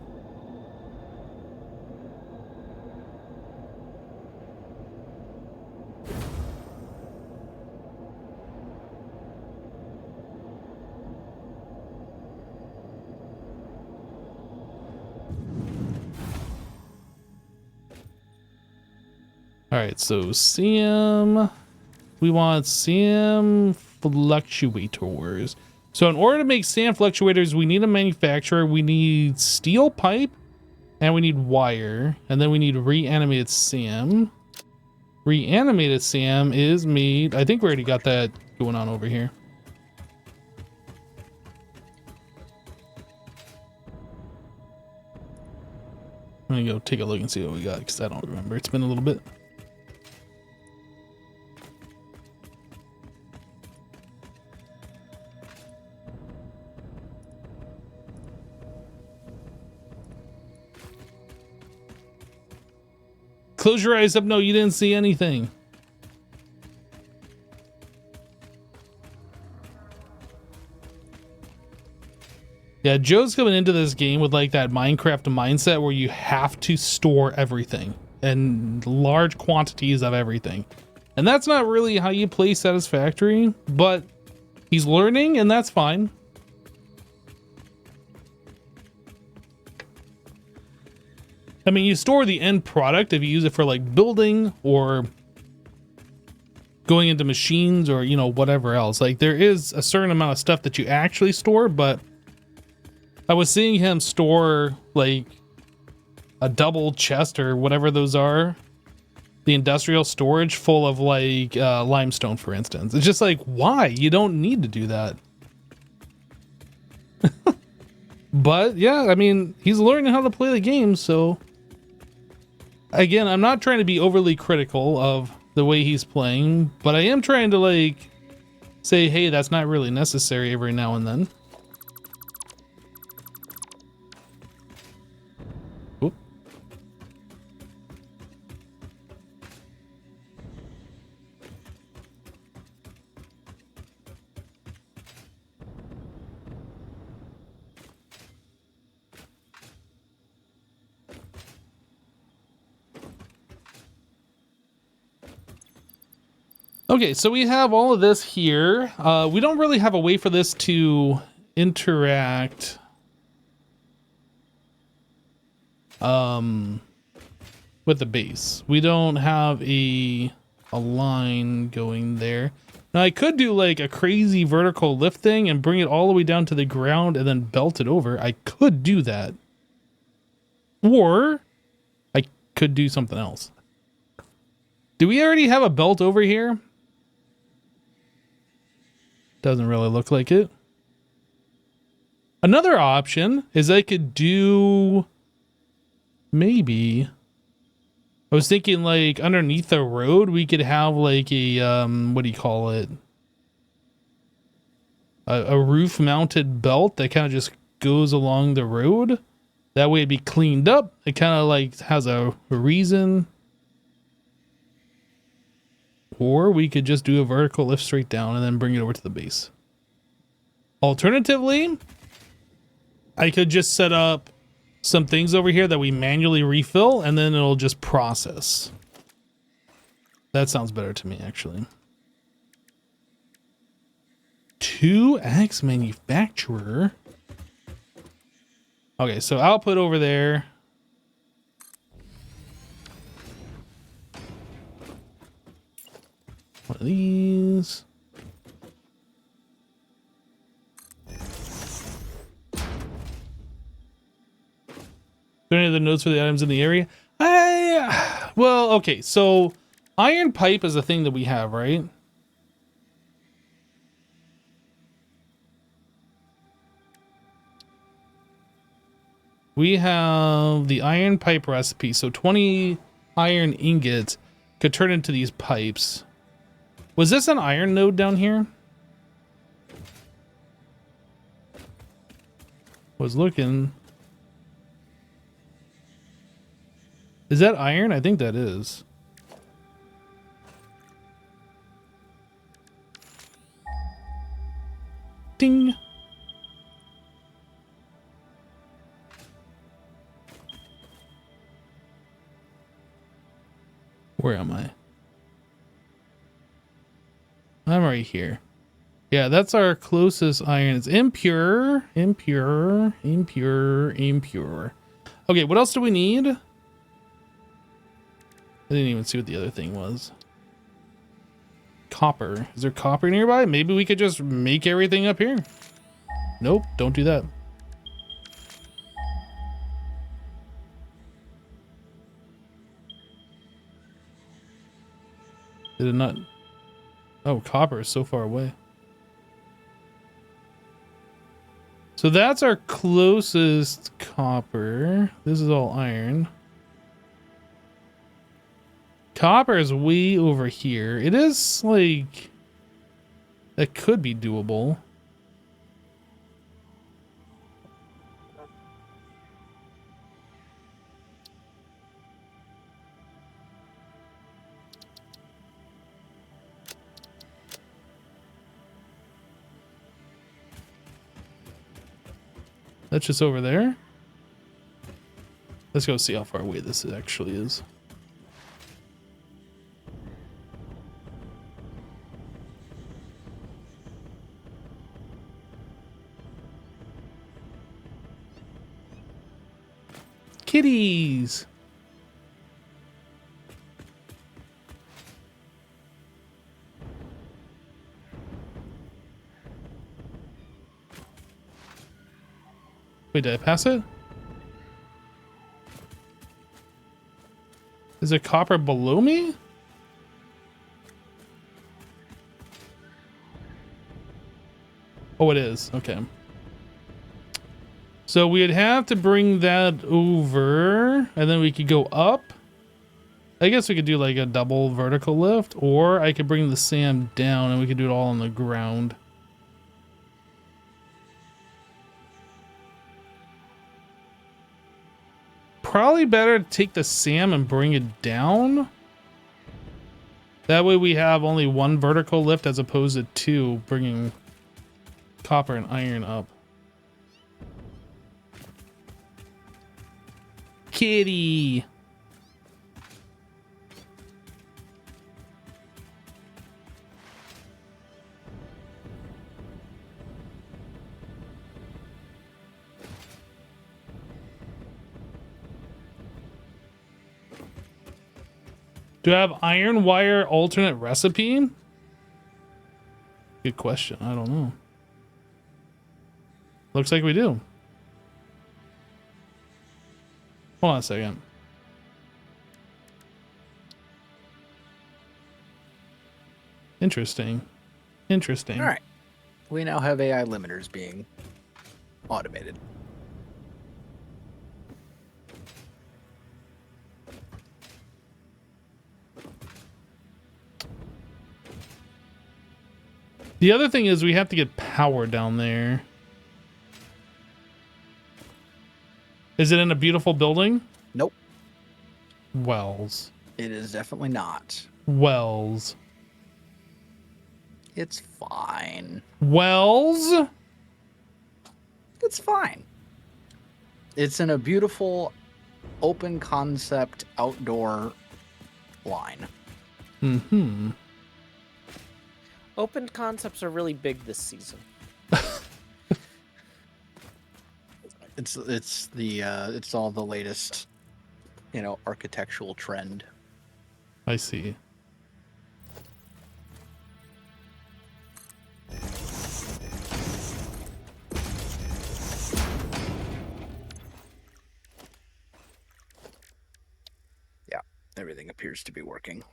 All right, so SAM, we want SAM fluctuators. So in order to make SAM fluctuators, we need a manufacturer, we need steel pipe, and we need wire, and then we need reanimated SAM. Reanimated SAM is made, I think we already got that going on over here. I'm gonna go take a look and see what we got, because I don't remember. It's been a little bit. Close your eyes up. No, you didn't see anything. Yeah, Joe's coming into this game with like that Minecraft mindset where you have to store everything and large quantities of everything. And that's not really how you play Satisfactory, but he's learning and that's fine. I mean, you store the end product if you use it for like building or going into machines or, you know, whatever else. Like, there is a certain amount of stuff that you actually store, but I was seeing him store like a double chest or whatever those are, the industrial storage full of like limestone, for instance. It's just like, why? You don't need to do that. But yeah, I mean, he's learning how to play the game, so again, I'm not trying to be overly critical of the way he's playing, but I am trying to like say, hey, that's not really necessary every now and then. Oop. Okay, so we have all of this here. We don't really have a way for this to interact with the base. We don't have a line going there. Now I could do like a crazy vertical lift thing and bring it all the way down to the ground and then belt it over. I could do that. Or I could do something else. Do we already have a belt over here? Doesn't really look like it. Another option is I could do maybe, I was thinking like underneath the road we could have like a what do you call it, a roof mounted belt that kind of just goes along the road. That way it'd be cleaned up. It kind of like has a reason. Or we could just do a vertical lift straight down and then bring it over to the base. Alternatively, I could just set up some things over here that we manually refill and then it'll just process. That sounds better to me, actually. 2x manufacturer. Okay, so output over there. One of these. Are there any other notes for the items in the area? Well, okay, so iron pipe is a thing that we have, right? We have the iron pipe recipe, so 20 iron ingots could turn into these pipes. Was this an iron node down here? Was looking. Is that iron? I think that is. Ding. Where am I? I'm right here. Yeah, that's our closest iron. It's impure, impure, impure, impure. Okay, what else do we need? I didn't even see what the other thing was. Copper. Is there copper nearby? Maybe we could just make everything up here. Nope, don't do that. Did it not? Oh, copper is so far away. So that's our closest copper. This is all iron. Copper is way over here. It is like, that could be doable. That's just over there. Let's go see how far away this actually is. Kitties. Wait, did I pass it? Is there copper below me? Oh, it is. Okay. So we'd have to bring that over, and then we could go up. I guess we could do like a double vertical lift, or I could bring the sand down and we could do it all on the ground. Probably better to take the SAM and bring it down. That way we have only one vertical lift as opposed to two, bringing copper and iron up. Kitty. Do I have iron wire alternate recipe? Good question. I don't know. Looks like we do. Hold on a second. Interesting. Interesting. All right. We now have AI limiters being automated. The other thing is we have to get power down there. Is it in a beautiful building? Nope. Wells. It is definitely not. Wells. It's fine. Wells? It's fine. It's in a beautiful open concept outdoor line. Mm-hmm. Open concepts are really big this season. It's all the latest, architectural trend. I see. Yeah, everything appears to be working.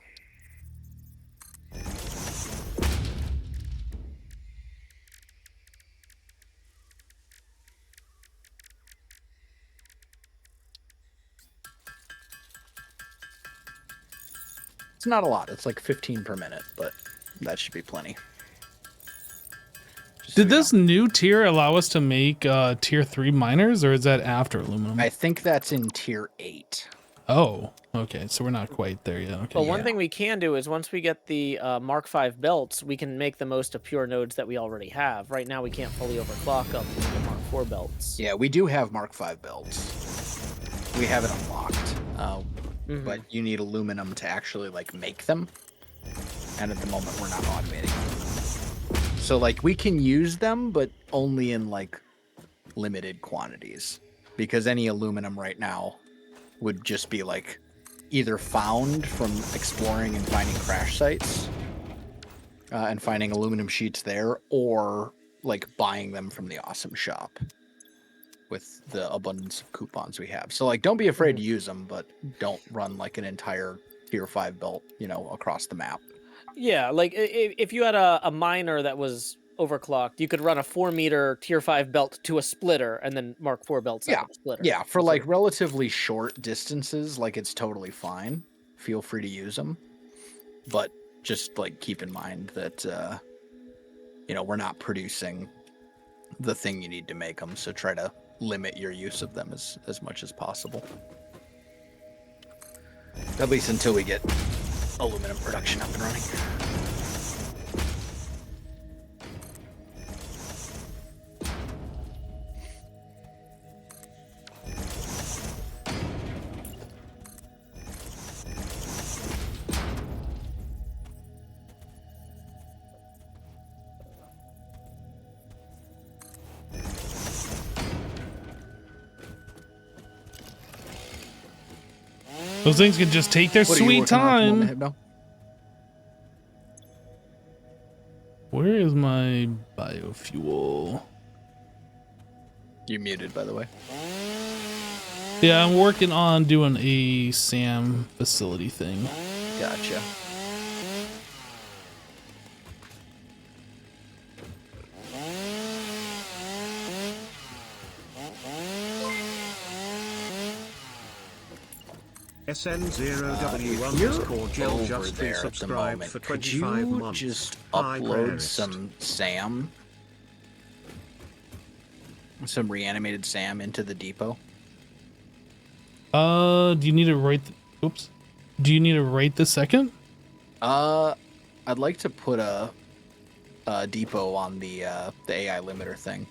It's not a lot. It's like 15 per minute, but that should be plenty. Did this new tier allow us to make tier 3 miners, or is that after aluminum? I think that's in tier 8. Oh, okay. So we're not quite there yet. Okay. Well, one thing we can do is once we get the Mark V belts, we can make the most of pure nodes that we already have. Right now, we can't fully overclock up the Mark IV belts. Yeah, we do have Mark V belts. We have it unlocked. But you need aluminum to actually make them, and at the moment we're not automating them. So we can use them, but only in limited quantities, because any aluminum right now would just be either found from exploring and finding crash sites and finding aluminum sheets there, or buying them from the awesome shop with the abundance of coupons we have. So don't be afraid to use them, but don't run an entire tier 5 belt, across the map. Yeah, if you had a miner that was overclocked, you could run a 4-meter tier 5 belt to a splitter and then Mark IV belts out of the splitter. Yeah, for relatively short distances, it's totally fine. Feel free to use them. But just keep in mind that we're not producing the thing you need to make them, so try to limit your use of them as much as possible. At least until we get aluminum production up and running. Those things can just take their sweet time. Where is my biofuel? You're muted, by the way. Yeah, I'm working on doing a SAM facility thing. Gotcha. SN0W1 You're score Jill over just there at the resubscribed moment. for Could 25 you months. just Hi, upload Rarest. some SAM, some reanimated SAM into the depot? Do you need it right? Oops. Do you need it right this second? I'd like to put a depot on the AI limiter thing.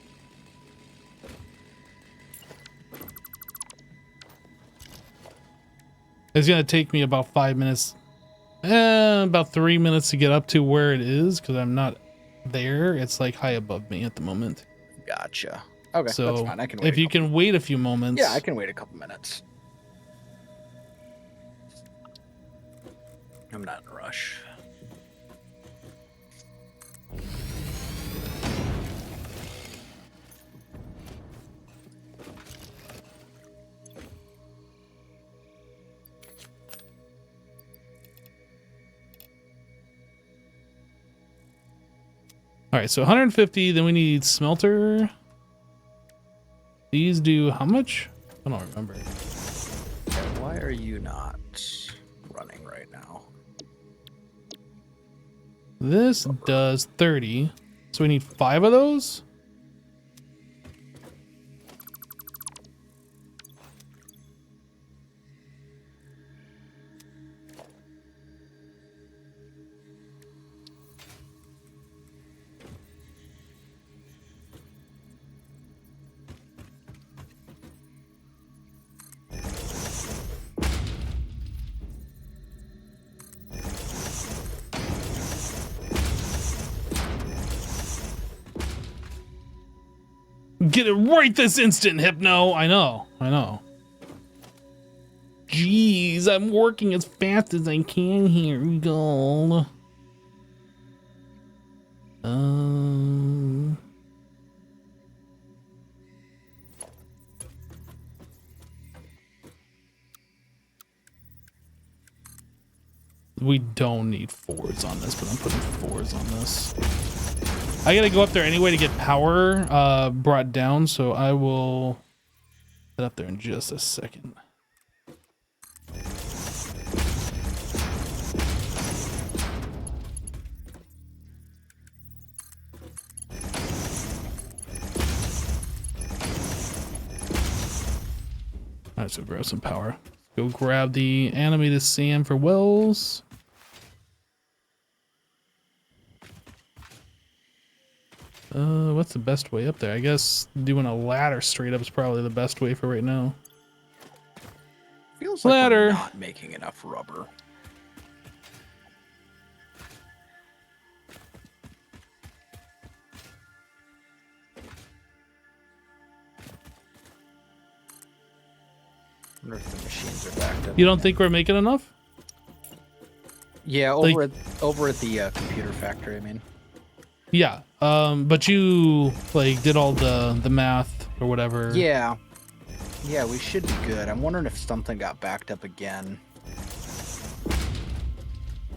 It's gonna take me about 5 minutes, about 3 minutes to get up to where it is because I'm not there. It's like high above me at the moment. Gotcha. Okay, So that's fine. I can wait. if you can wait a few moments. Yeah, I can wait a couple minutes. I'm not in a rush. All right, so 150. Then we need smelter. These do how much? I don't remember. Why are you not running right now? This does 30. So we need 5 of those. Get it right this instant, Hypno. I know. Jeez, I'm working as fast as I can. Here we go. We don't need 4s on this, but I'm putting 4s on this. I gotta go up there anyway to get power brought down, so I will head up there in just a second. Alright, so grab some power. Go grab the animated SAM for wells. What's the best way up there? I guess doing a ladder straight up is probably the best way for right now. Feels like Ladder. we're not making enough rubber. I wonder if the machines are backed up. You don't think we're making enough? Yeah, Like- over at the computer factory, I mean. Yeah. But you like did all the math or whatever. Yeah. Yeah, we should be good. I'm wondering if something got backed up again.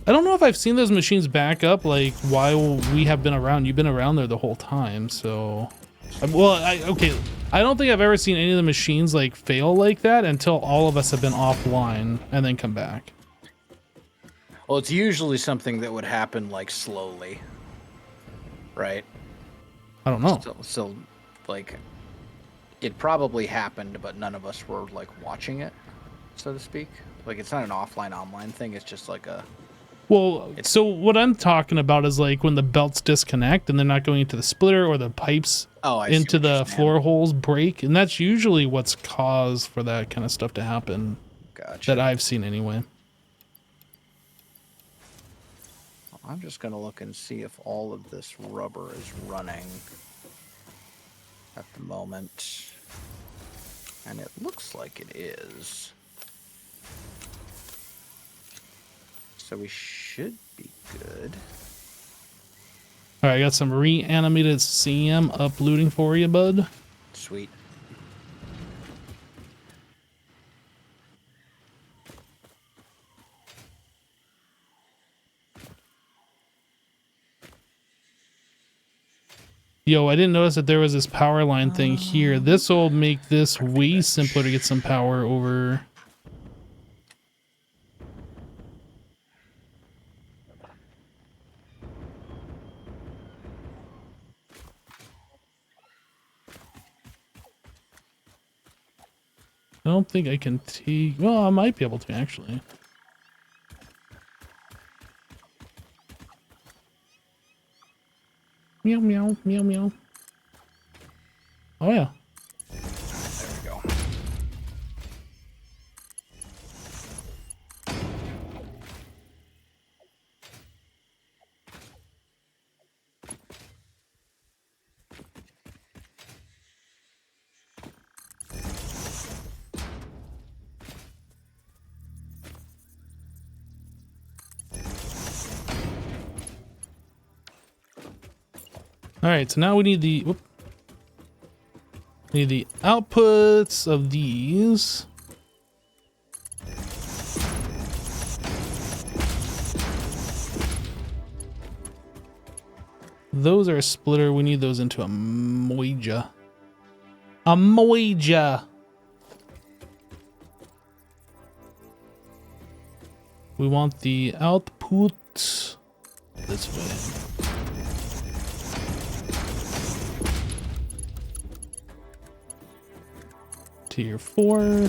I don't know if I've seen those machines back up like while we have been around. You've been around there the whole time, so okay. I don't think I've ever seen any of the machines like fail like that until all of us have been offline and then come back. Well, it's usually something that would happen like slowly. Right? I don't know. So like it probably happened, but none of us were like watching it, so to speak. Like it's not an offline online thing, it's just like a Well, so what I'm talking about is like when the belts disconnect and they're not going into the splitter or the pipes into the floor holes break, and that's usually what's caused for that kind of stuff to happen. Gotcha. That I've seen anyway. I'm just gonna look and see if all of this rubber is running at the moment, and it looks like it is. So we should be good. All right, I got some reanimated CM uploading for you, bud. Sweet. Yo, I didn't notice that there was this power line thing here. This will make this way simpler to get some power over. I don't think I can take... Well, I might be able to, actually. Meow, meow, meow, meow. Oh, yeah. There we go. All right, so now we need the... Whoop. We need the outputs of these. Those are a splitter. We need those into a moija. A moija. We want the output this way. Tier 4.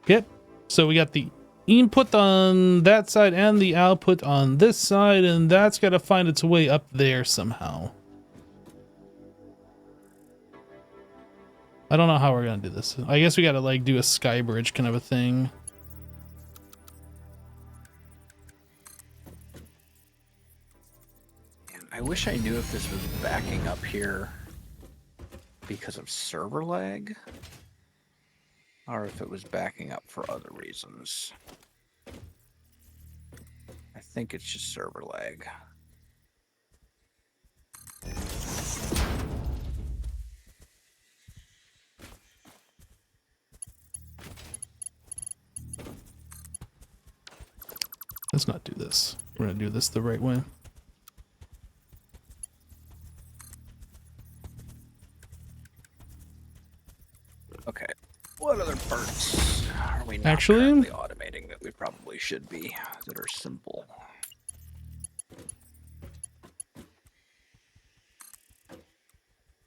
Yep. So we got the input on that side and the output on this side, and that's got to find its way up there somehow. I don't know how we're going to do this. I guess we got to like do a sky bridge kind of a thing. I wish I knew if this was backing up here because of server lag or if it was backing up for other reasons. I think it's just server lag. Let's not do this. We're going to do this the right way. Okay, what other parts are we not Actually currently automating that we probably should be, that are simple?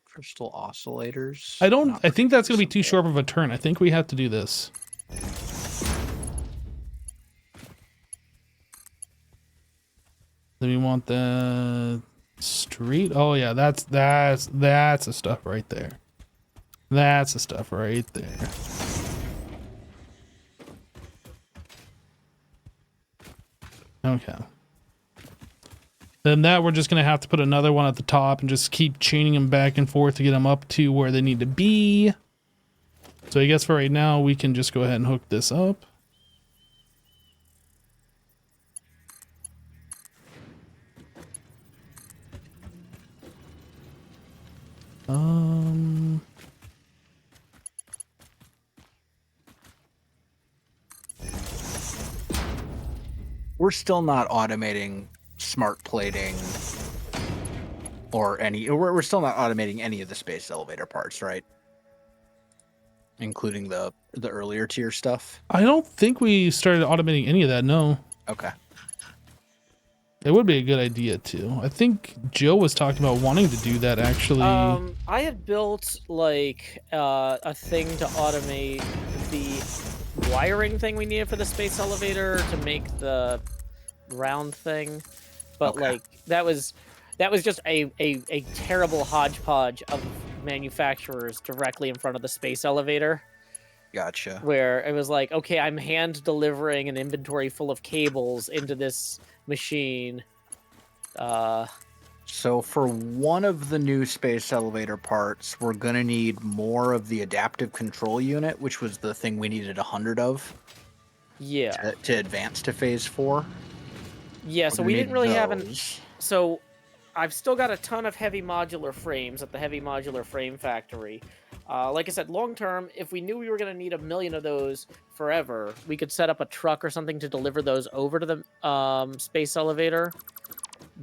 Crystal oscillators? I think that's going to be too sharp of a turn. I think we have to do this. Then we want the street. Oh yeah, that's the stuff right there. That's the stuff right there. Okay. Then that we're just gonna have to put another one at the top and just keep chaining them back and forth to get them up to where they need to be. So I guess for right now we can just go ahead and hook this up. We're still not automating smart plating or we're still not automating any of the space elevator parts, right? Including the earlier tier stuff? I don't think we started automating any of that, no. Okay. It would be a good idea too. I think Joe was talking about wanting to do that actually. I had built like a thing to automate the wiring thing we needed for the space elevator to make the round thing, but okay. like that was just a terrible hodgepodge of manufacturers directly in front of the space elevator. Gotcha. Where it was like, okay, I'm hand delivering an inventory full of cables into this machine. So for one of the new space elevator parts, we're going to need more of the adaptive control unit, which was the thing we needed 100 of. Yeah. To advance to phase 4. Yeah, so we didn't really have those. So I've still got a ton of heavy modular frames at the heavy modular frame factory. Like I said, long term, if we knew we were going to need 1 million of those forever, we could set up a truck or something to deliver those over to the space elevator.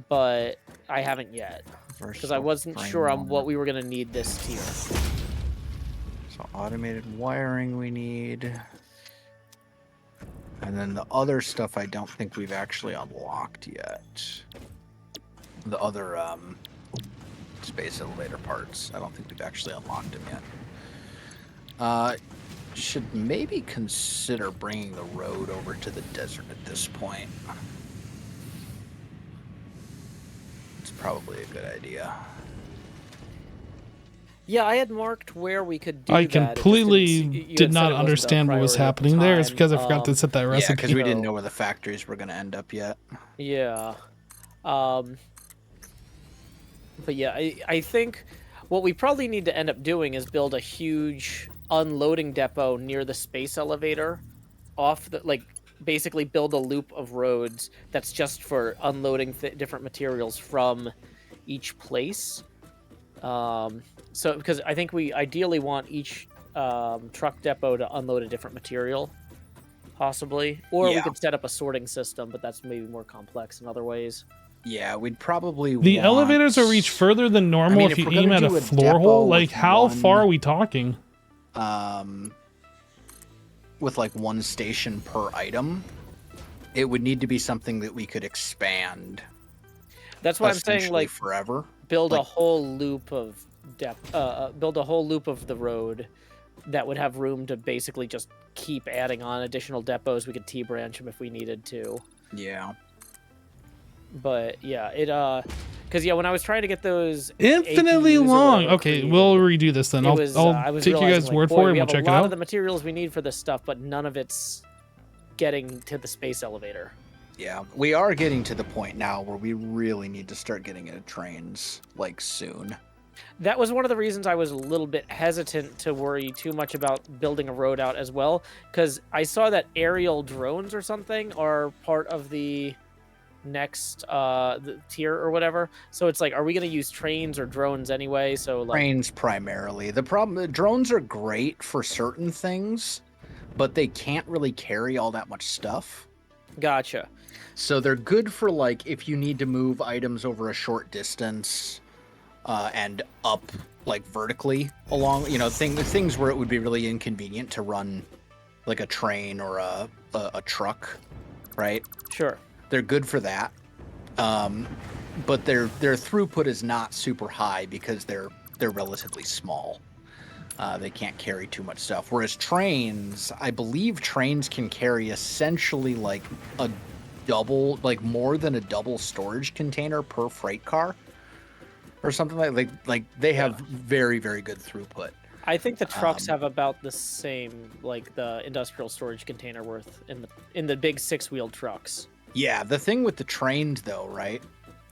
But I haven't yet because I wasn't sure on what we were going to need this tier. So automated wiring we need. And then the other stuff I don't think we've actually unlocked yet. The other space elevator parts. I don't think we've actually unlocked them yet. Should maybe consider bringing the road over to the desert at this point. It's probably a good idea. Yeah, I had marked where we could do I that. completely did not understand what was happening there. It's because I forgot to set that recipe. Yeah, because we didn't know where the factories were going to end up yet. Yeah. But yeah, I think what we probably need to end up doing is build a huge unloading depot near the space elevator off the, like, basically build a loop of roads that's just for unloading different materials from each place. So because I think we ideally want each truck depot to unload a different material, possibly, or we could set up a sorting system, but that's maybe more complex in other ways. Yeah, we'd probably The elevators are reached further than normal if you aim at a floor hole. Like, how far are we talking? With like one station per item, it would need to be something that we could expand. That's why I'm saying, like, forever. Build a whole loop of build a whole loop of the road that would have room to basically just keep adding on additional depots. We could T-branch them if we needed to. Yeah. But yeah, because when I was trying to get those infinitely long. Okay, we'll redo this then. I'll take you guys' word for it and we'll check it out. We have a lot of the materials we need for this stuff, but none of it's getting to the space elevator. Yeah, we are getting to the point now where we really need to start getting into trains, like, soon. That was one of the reasons I was a little bit hesitant to worry too much about building a road out as well, because I saw that aerial drones or something are part of the next the tier or whatever. So it's like, are we going to use trains or drones anyway? So like, trains primarily. The problem, drones are great for certain things, but they can't really carry all that much stuff. Gotcha. So they're good for, like, if you need to move items over a short distance and up, like, vertically along, you know, things where it would be really inconvenient to run like a train or a truck, right? Sure. They're good for that. But their throughput is not super high because they're relatively small. They can't carry too much stuff. Whereas trains, I believe trains can carry essentially like a double, like more than a double storage container per freight car or something like they have very, very good throughput. I think the trucks have about the same, like the industrial storage container worth in the big 6-wheeled trucks. Yeah, the thing with the trains though, right,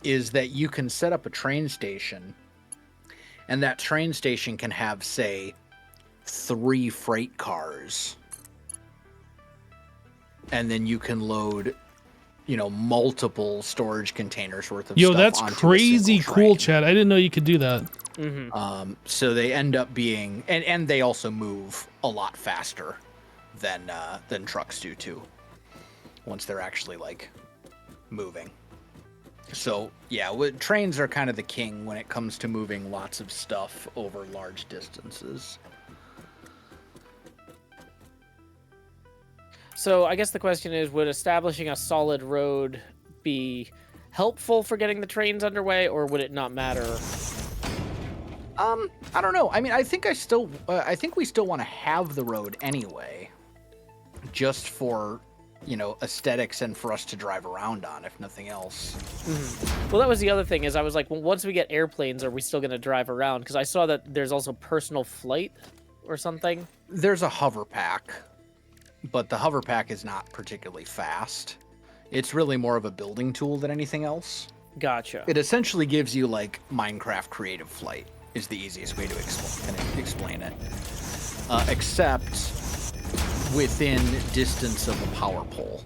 is that you can set up a train station and that train station can have, say, 3 freight cars. And then you can load, you know, multiple storage containers worth of stuff. Yo, that's crazy cool, Chad. I didn't know you could do that. Mm-hmm. So they end up being, and they also move a lot faster than trucks do too, once they're actually like moving. So yeah, trains are kind of the king when it comes to moving lots of stuff over large distances. So I guess the question is, would establishing a solid road be helpful for getting the trains underway, or would it not matter? I don't know. I mean, I think we still want to have the road anyway, just for, you know, aesthetics and for us to drive around on, if nothing else. Mm-hmm. Well, that was the other thing, is I was like, well, once we get airplanes, are we still going to drive around? Because I saw that there's also personal flight or something. There's a hover pack, but the hover pack is not particularly fast. It's really more of a building tool than anything else. Gotcha. It essentially gives you like Minecraft creative flight is the easiest way to explain it. Except within distance of a power pole.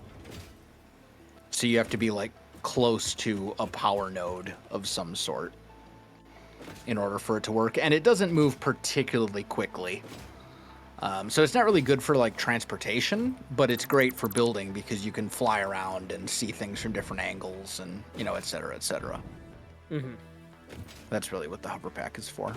So you have to be like close to a power node of some sort. in order for it to work, and it doesn't move particularly quickly. So it's not really good for like transportation, but it's great for building because you can fly around and see things from different angles and, you know, et cetera, et cetera. Mm-hmm. That's really what the hover pack is for.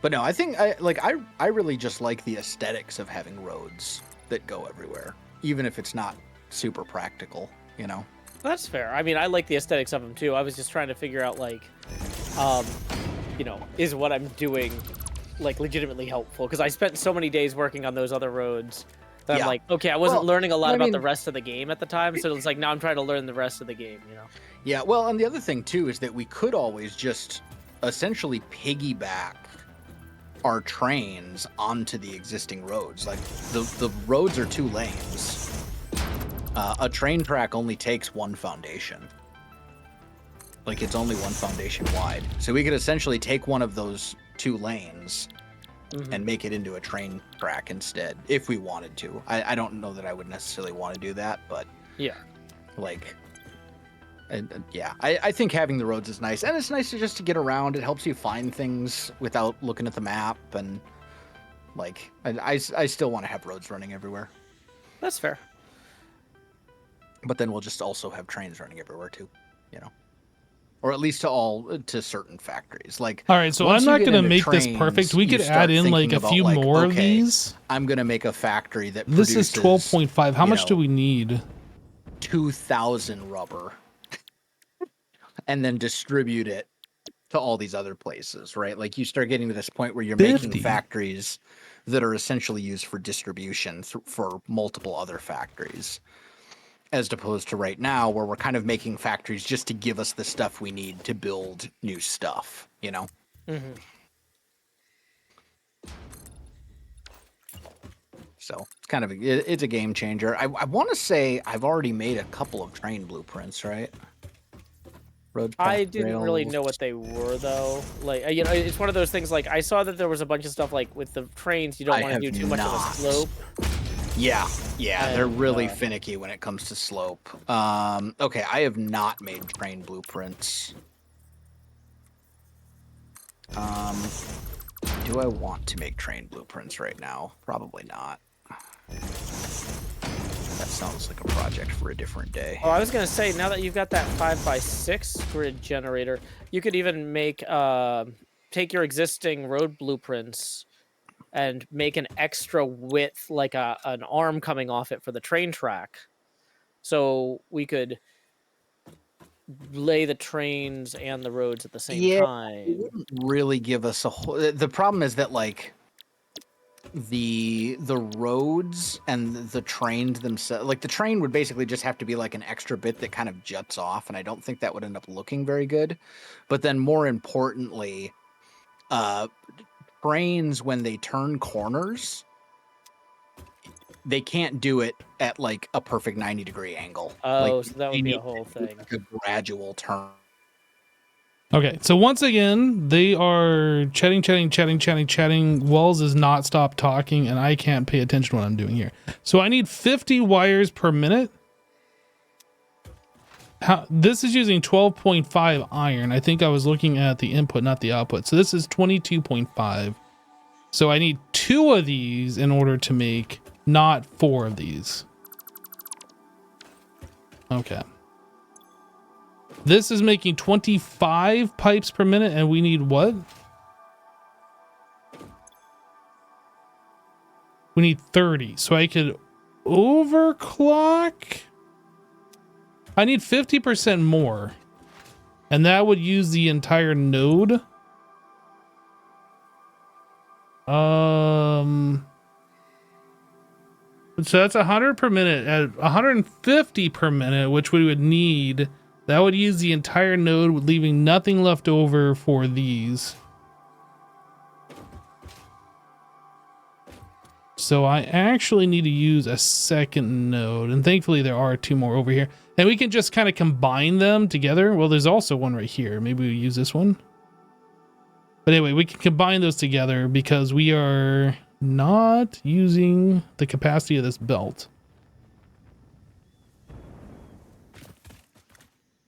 But no, I think I really just like the aesthetics of having roads that go everywhere, even if it's not super practical, you know? That's fair. I mean, I like the aesthetics of them too. I was just trying to figure out, like, you know, is what I'm doing, like, legitimately helpful? Because I spent so many days working on those other roads that I'm like, okay, I wasn't learning a lot about the rest of the game at the time, so it's like now I'm trying to learn the rest of the game, you know? Yeah, well, and the other thing too is that we could always just essentially piggyback our trains onto the existing roads. Like, the roads are 2 lanes. A train track only takes 1 foundation. Like, it's only 1 foundation wide. So we could essentially take one of those 2 lanes and make it into a train track instead, if we wanted to. I don't know that I would necessarily want to do that, but yeah, like, yeah, I think having the roads is nice, and it's nice just to get around. It helps you find things without looking at the map, and like, I still want to have roads running everywhere. That's fair. But then we'll just also have trains running everywhere too, you know, or at least to certain factories. Like, all right, so I'm not going to make this perfect. We could add in like a few more of these. I'm going to make a factory that this is 12.5. How much do we need? 2,000 rubber, and then distribute it to all these other places, right? Like, you start getting to this point where you're 50. making factories that are essentially used for distribution for multiple other factories, as opposed to right now where we're kind of making factories just to give us the stuff we need to build new stuff, you know? Mm-hmm. So it's kind of it's a game changer. I want to say I've already made a couple of train blueprints, right? Road I didn't really know what they were, though. Like, you know, it's one of those things, like, I saw that there was a bunch of stuff, like, with the trains, you don't want to do too much of a slope. Yeah, they're really finicky when it comes to slope. Okay, I have not made train blueprints. Do I want to make train blueprints right now? Probably not. That sounds like a project for a different day. Oh, I was gonna say, now that you've got that 5x6 grid generator, you could even make take your existing road blueprints and make an extra width, like an arm coming off it for the train track. So we could lay the trains and the roads at the same time. It wouldn't really give us a whole... The problem is that, like, the roads and the trains themselves, like, the train would basically just have to be like an extra bit that kind of juts off, and I don't think that would end up looking very good. But then more importantly, trains, when they turn corners, they can't do it at like a perfect 90-degree angle. Oh, like, so that would be a whole thing. Like a gradual turn. Okay, so once again, they are chatting. Wells is not stop talking, and I can't pay attention to what I'm doing here. So I need 50 wires per minute. This is using 12.5 iron. I think I was looking at the input, not the output. So this is 22.5. So I need 2 of these in order to make, not 4 of these. Okay. This is making 25 pipes per minute, and we need what? We need 30. So I could overclock. I need 50% more. And that would use the entire node. So that's 100 per minute. At 150 per minute, which we would need... That would use the entire node, leaving nothing left over for these. So I actually need to use a second node, and thankfully there are 2 more over here. And we can just kind of combine them together. Well, there's also one right here. Maybe we use this one. But anyway, we can combine those together because we are not using the capacity of this belt.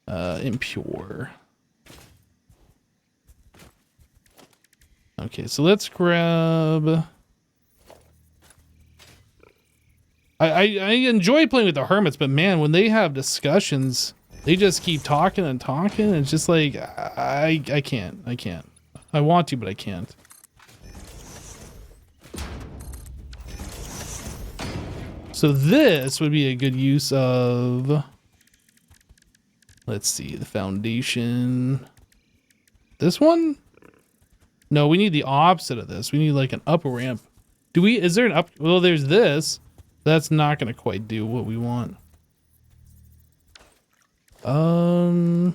Impure. Okay, so let's grab... I enjoy playing with the hermits, but man, when they have discussions, they just keep talking and talking. And it's just like, I can't. I want to, but I can't. So this would be a good use of... Let's see, the foundation. This one? No, we need the opposite of this. We need like an up ramp. Is there an up? Well, there's this. That's not going to quite do what we want. Oh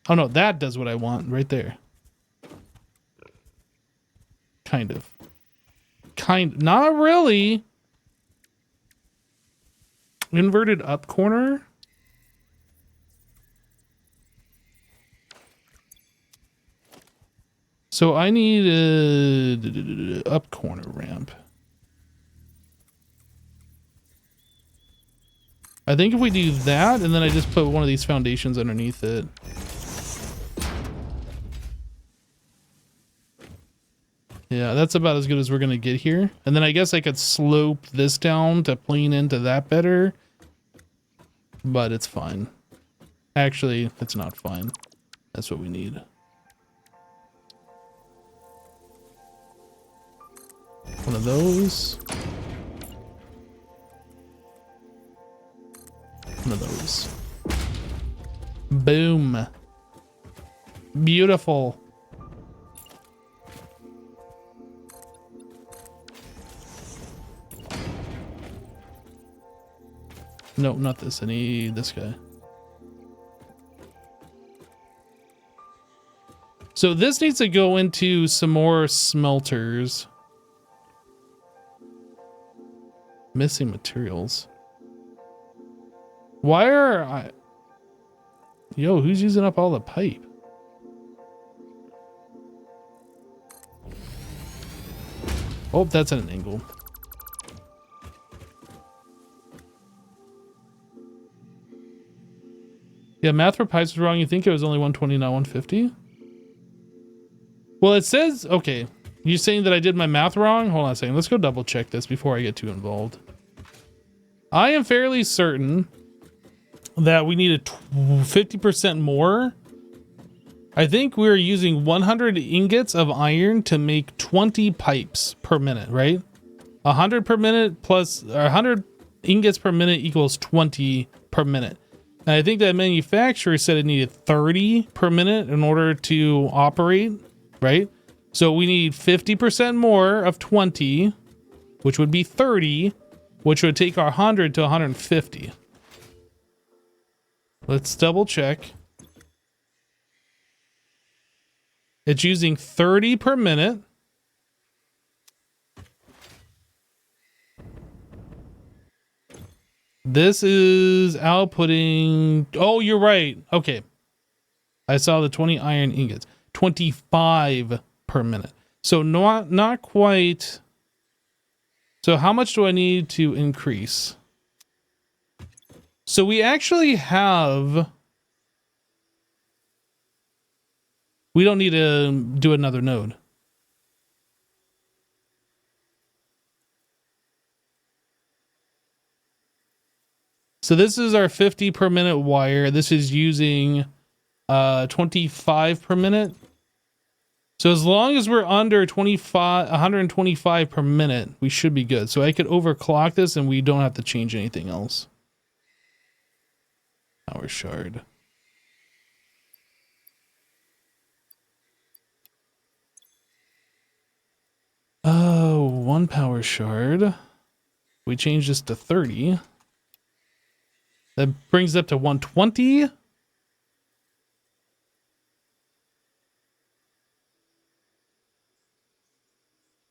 no, that does what I want right there. Kind of. Not really. Inverted up corner. So I need a up corner ramp. I think if we do that, and then I just put one of these foundations underneath it. Yeah, that's about as good as we're gonna get here. And then I guess I could slope this down to plane into that better. But it's fine. Actually, it's not fine. That's what we need. One of those. One of those. Boom. Beautiful. No, not this. I need this guy. So this needs to go into some more smelters. Missing materials. Why are I... Yo, who's using up all the pipe? Oh, that's at an angle. Yeah, math for pipes was wrong. You think it was only 120, not 150? Well, it says... Okay. You're saying that I did my math wrong? Hold on a second. Let's go double check this before I get too involved. I am fairly certain that we needed 50% more. I think we were using 100 ingots of iron to make 20 pipes per minute, right? 100 per minute plus 100 ingots per minute equals 20 per minute. And I think that manufacturer said it needed 30 per minute in order to operate, right? So we need 50% more of 20, which would be 30, which would take our 100 to 150. Let's double check. It's using 30 per minute. This is outputting... Oh, you're right. Okay. I saw the 20 iron ingots. 25 per minute. So not quite. So how much do I need to increase? So we actually have... We don't need to do another node. So this is our 50 per minute wire. This is using 25 per minute. So as long as we're under 125 per minute, we should be good. So I could overclock this and we don't have to change anything else. Power shard. Oh, one power shard. We change this to 30. That brings it up to 120. And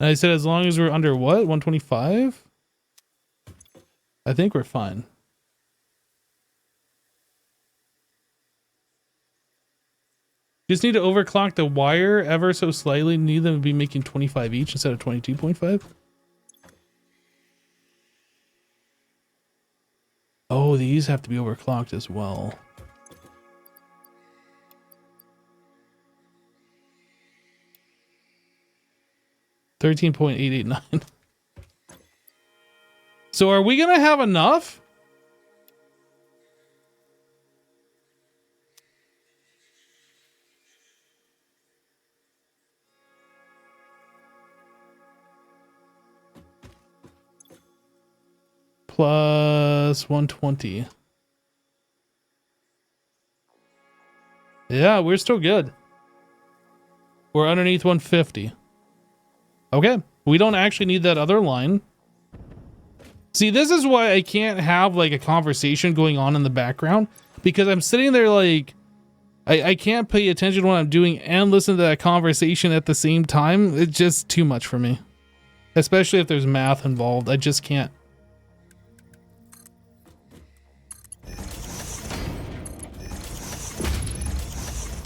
I said as long as we're under what? 125? I think we're fine. Just need to overclock the wire ever so slightly. Need them to be making 25 each instead of 22.5. Oh, these have to be overclocked as well. $13.889. So are we gonna have enough? Plus 120. Yeah, we're still good. We're underneath 150. Okay, we don't actually need that other line. See, this is why I can't have like a conversation going on in the background, because I'm sitting there like, I can't pay attention to what I'm doing and listen to that conversation at the same time. It's just too much for me. Especially if there's math involved. I just can't.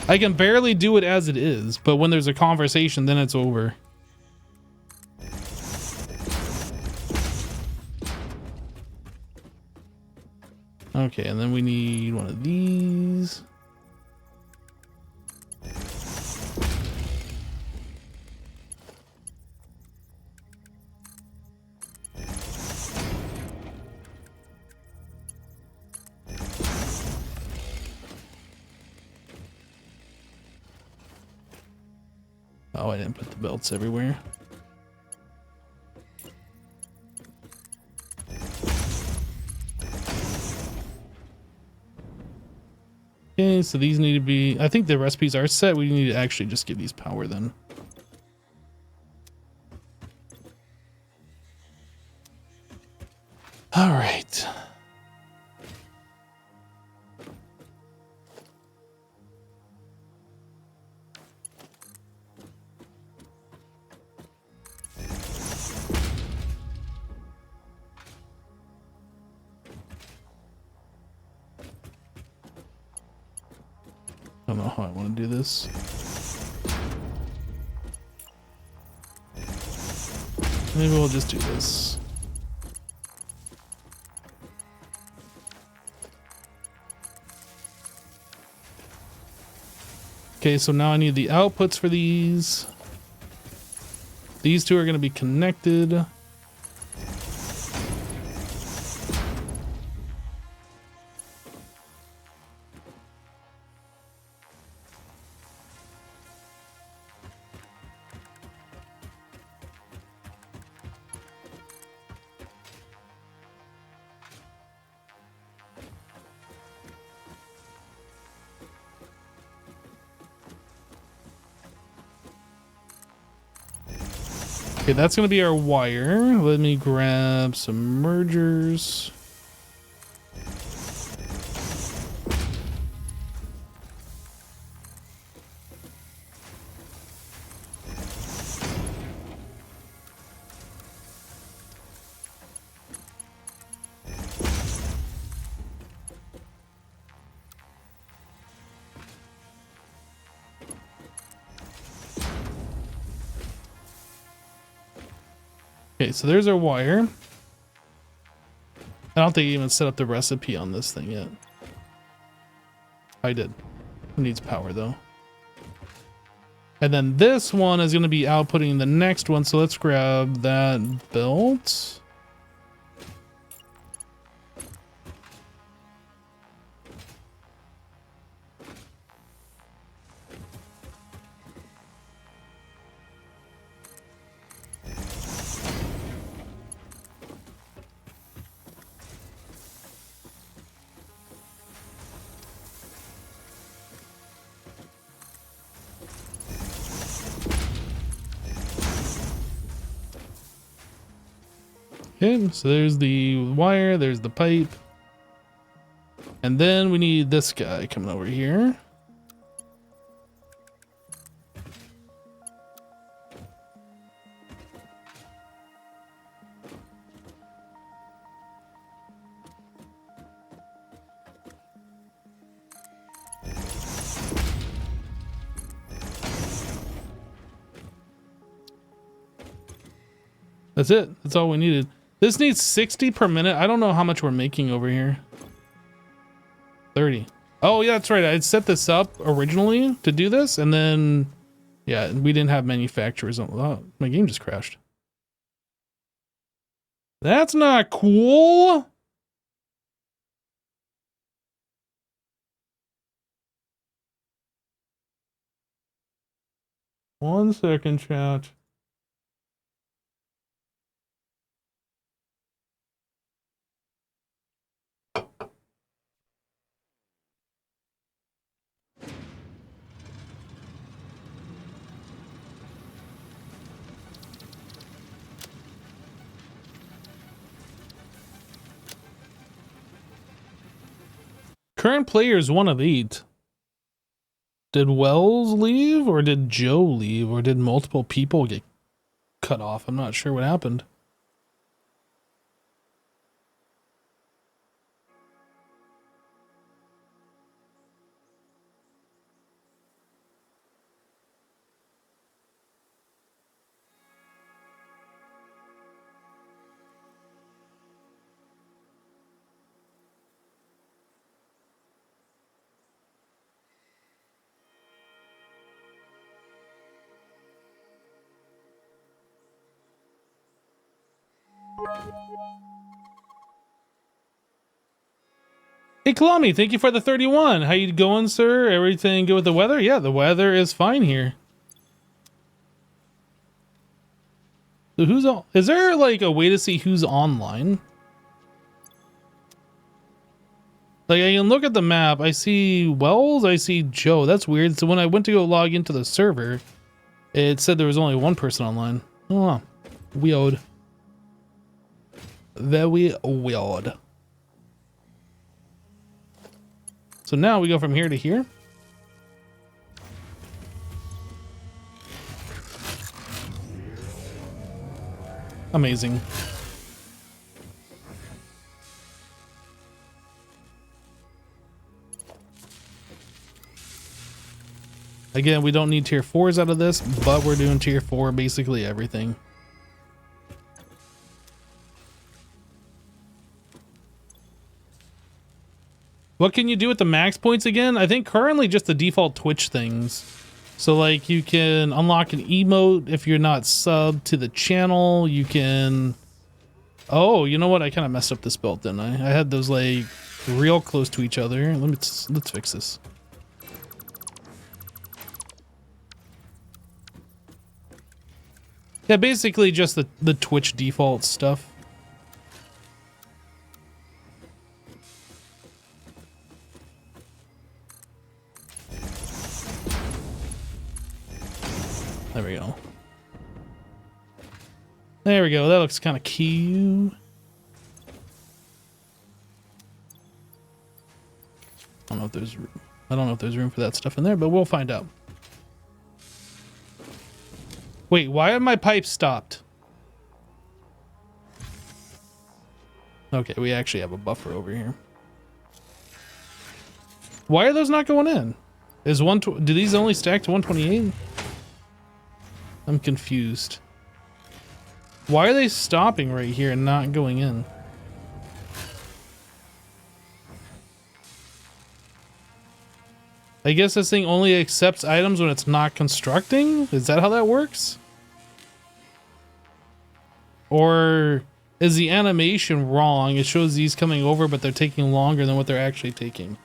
I can barely do it as it is, but when there's a conversation, then it's over. Okay, and then we need one of these. Oh, I didn't put the belts everywhere. Okay, so these need to be... I think the recipes are set. We need to actually just give these power then. All right. I don't know how I want to do this. Maybe we'll just do this. Okay, so now I need the outputs for these. These two are going to be connected. Okay, that's going to be our wire. Let me grab some mergers. Okay, so there's our wire. I don't think I even set up the recipe on this thing yet. I did. It needs power though. And then this one is going to be outputting the next one. So let's grab that belt. Okay, so there's the wire, there's the pipe. And then we need this guy coming over here. That's it. That's all we needed. This needs 60 per minute. I don't know how much we're making over here. 30. Oh, yeah, that's right. I set this up originally to do this, and then, yeah, we didn't have manufacturers. Oh, my game just crashed. That's not cool. One second, chat. Current players 1 of 8. Did Wells leave, or did Joe leave, or did multiple people get cut off? I'm not sure what happened. Hey, Kalami, thank you for the 31. How you going, sir? Everything good with the weather? Yeah, the weather is fine here. So who's on? Is there like a way to see who's online? Like I can look at the map. I see Wells. I see Joe. That's weird. So when I went to go log into the server, it said there was only 1 person online. Oh, weird. Very weird. So now we go from here to here. Amazing. Again, we don't need tier 4s out of this, but we're doing tier 4 basically everything. What can you do with the max points again? I think currently just the default Twitch things. So like you can unlock an emote if you're not subbed to the channel. You can... Oh, you know what? I kind of messed up this build, didn't I? I had those like real close to each other. Let's fix this. Yeah, basically just the Twitch default stuff. There we go. There we go. That looks kind of cute. I don't know if there's room for that stuff in there, but we'll find out. Wait, why have my pipes stopped? Okay, we actually have a buffer over here. Why are those not going in? Do these only stack to 128? I'm confused. Why are they stopping right here and not going in? I guess this thing only accepts items when it's not constructing? Is that how that works? Or is the animation wrong? It shows these coming over, but they're taking longer than what they're actually taking.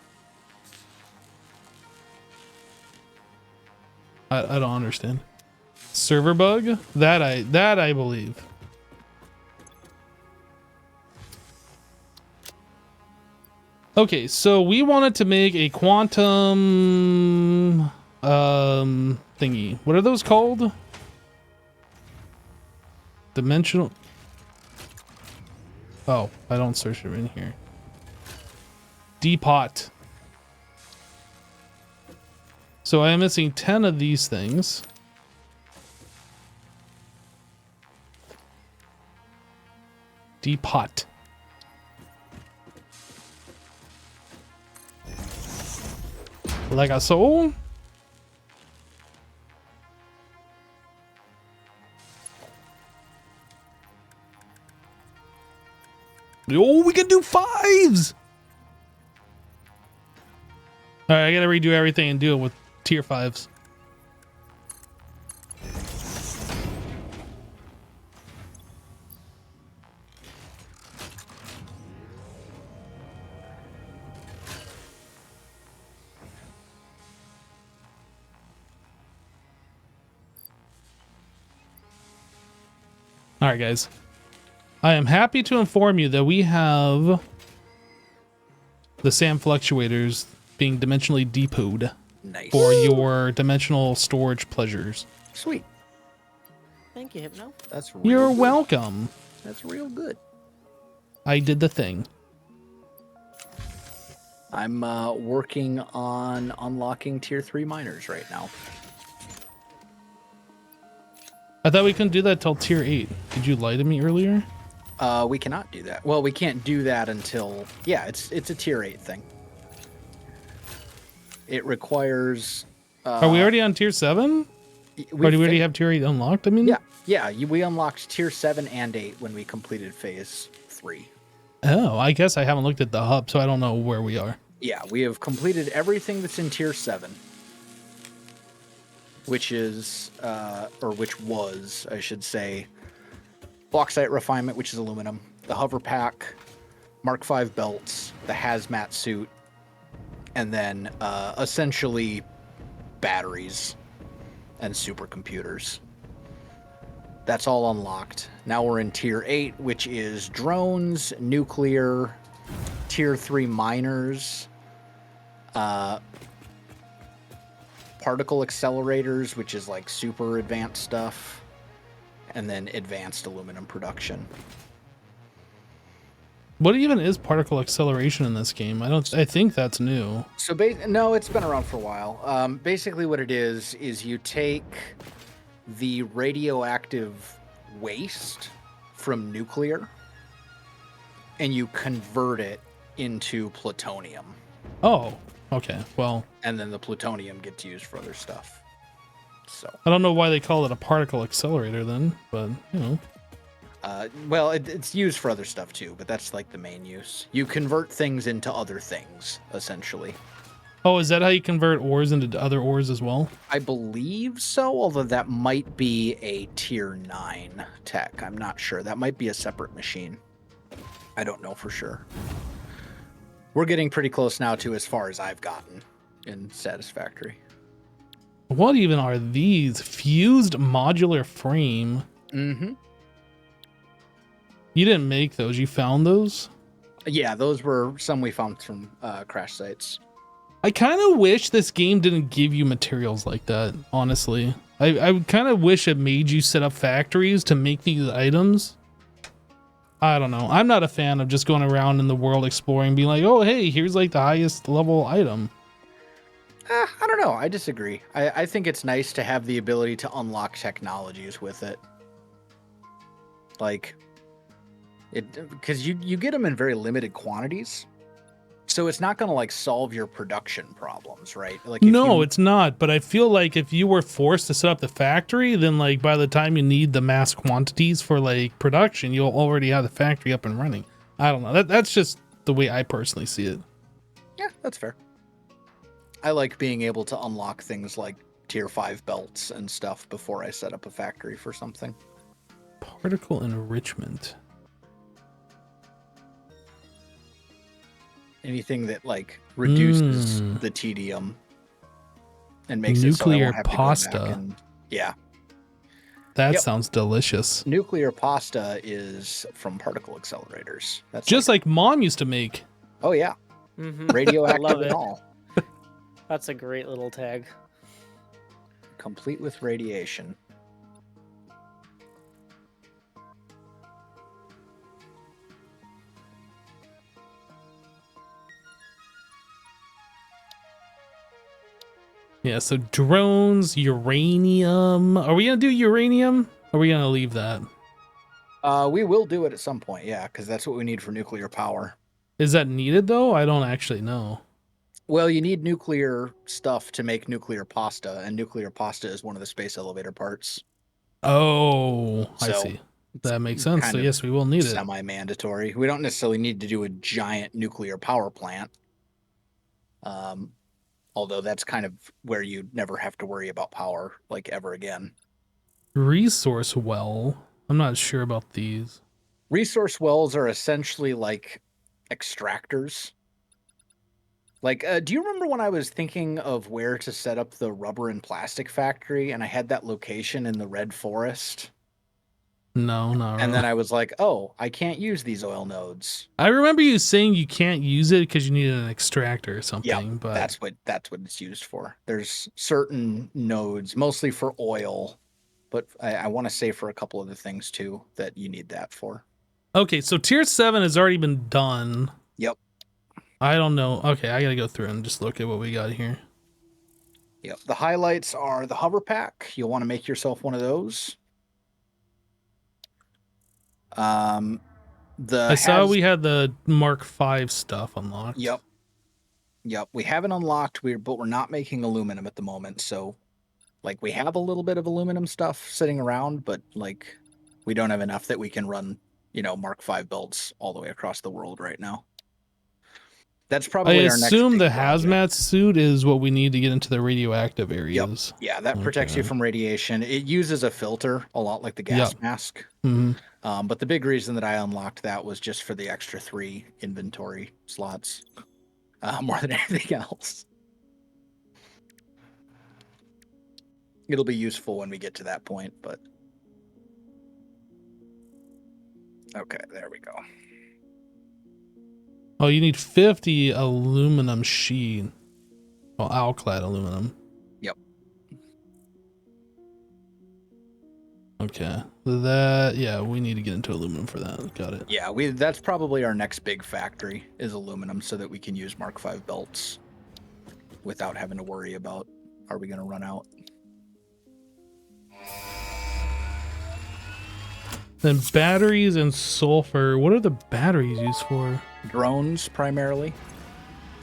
I don't understand. Server bug? That I believe. Okay, so we wanted to make a quantum thingy. What are those called? Dimensional. Oh, I don't search them in here. Depot. So I am missing 10 of these things. Depot. Like a soul. Oh, we can do 5s. All right, I gotta redo everything and do it with tier 5s. All right, guys. I am happy to inform you that we have the SAM fluctuators being dimensionally depotted for your dimensional storage pleasures. Sweet. Thank you, Hypno. That's real You're good. welcome. That's real good. I did the thing. I'm working on unlocking tier 3 miners right now. I thought we couldn't do that till tier 8. Did you lie to me earlier? We cannot do that. Well, we can't do that until... Yeah, it's a tier 8 thing. It requires... Are we already on tier 7? Or do we already have tier 8 unlocked? I mean, yeah. We unlocked tier 7 and 8 when we completed phase 3. Oh, I guess I haven't looked at the hub, so I don't know where we are. Yeah, we have completed everything that's in tier 7. Which is, or which was, I should say, bauxite refinement, which is aluminum, the hover pack, Mark V belts, the hazmat suit, and then essentially batteries and supercomputers. That's all unlocked. Now we're in tier 8, which is drones, nuclear, tier 3 miners, particle accelerators, which is like super advanced stuff, and then advanced aluminum production. What even is particle acceleration in this game? I think that's new. So no, it's been around for a while. Basically what it is you take the radioactive waste from nuclear and you convert it into plutonium. Oh, okay. Well, and then the plutonium gets used for other stuff. So I don't know why they call it a particle accelerator then, but you know. Well, it's used for other stuff too, but that's like the main use. You convert things into other things, essentially. Oh, is that how you convert ores into other ores as well? I believe so, although that might be a tier 9 tech. I'm not sure. That might be a separate machine. I don't know for sure. We're getting pretty close now to as far as I've gotten in Satisfactory. What even are these? Fused modular frame? Mm-hmm. You didn't make those. You found those? Yeah, those were some we found from crash sites. I kind of wish this game didn't give you materials like that, honestly. I kind of wish it made you set up factories to make these items. I don't know. I'm not a fan of just going around in the world exploring, being like, oh, hey, here's like the highest level item. I don't know. I disagree. I think it's nice to have the ability to unlock technologies with it. Like, because you get them in very limited quantities. So it's not going to like solve your production problems, right? Like no, it's not. But I feel like if you were forced to set up the factory, then like by the time you need the mass quantities for like production, you'll already have the factory up and running. I don't know. That's just the way I personally see it. Yeah, that's fair. I like being able to unlock things like tier 5 belts and stuff before I set up a factory for something. Particle enrichment. Anything that like reduces the tedium and makes nuclear it so I won't have pasta. To go back and, yeah. That sounds delicious. Nuclear pasta is from particle accelerators. That's just like Mom used to make. Oh yeah. Mm-hmm. Radioactive and all. That's a great little tag. Complete with radiation. Yeah, so drones, uranium. Are we going to do uranium? Or are we going to leave that? We will do it at some point, yeah, because that's what we need for nuclear power. Is that needed, though? I don't actually know. Well, you need nuclear stuff to make nuclear pasta, and nuclear pasta is one of the space elevator parts. Oh, I see. That makes sense. So yes, we will need it. Semi-mandatory. We don't necessarily need to do a giant nuclear power plant. Although that's kind of where you never have to worry about power, like, ever again. Resource well. I'm not sure about these. Resource wells are essentially like extractors. Like, do you remember when I was thinking of where to set up the rubber and plastic factory, and I had that location in the Red Forest? No, not really. And then I was like, oh, I can't use these oil nodes. I remember you saying you can't use it because you need an extractor or something. Yeah, but that's what it's used for. There's certain nodes, mostly for oil, but I want to say for a couple other things too that you need that for. Okay, so tier 7 has already been done. Yep. I don't know. Okay, I gotta go through and just look at what we got here. Yep. The highlights are the hover pack. You'll want to make yourself one of those. I saw we had the Mark V stuff unlocked. Yep. We haven't unlocked, but we're not making aluminum at the moment. So, like, we have a little bit of aluminum stuff sitting around, but like, we don't have enough that we can run, Mark V belts all the way across the world right now. That's probably our next. I assume the hazmat suit is what we need to get into the radioactive areas. Yep. Yeah, that protects you from radiation. It uses a filter, a lot like the gas mask. Mm-hmm. But the big reason that I unlocked that was just for the extra 3 inventory slots, more than anything else. It'll be useful when we get to that point, but okay, there we go. Oh, you need 50 aluminum sheet. Well, alclad aluminum. Yep. Okay. We need to get into aluminum for that. Got it. Yeah, that's probably our next big factory is aluminum so that we can use Mark V belts without having to worry about, are we going to run out? Then batteries and sulfur. What are the batteries used for? Drones, primarily.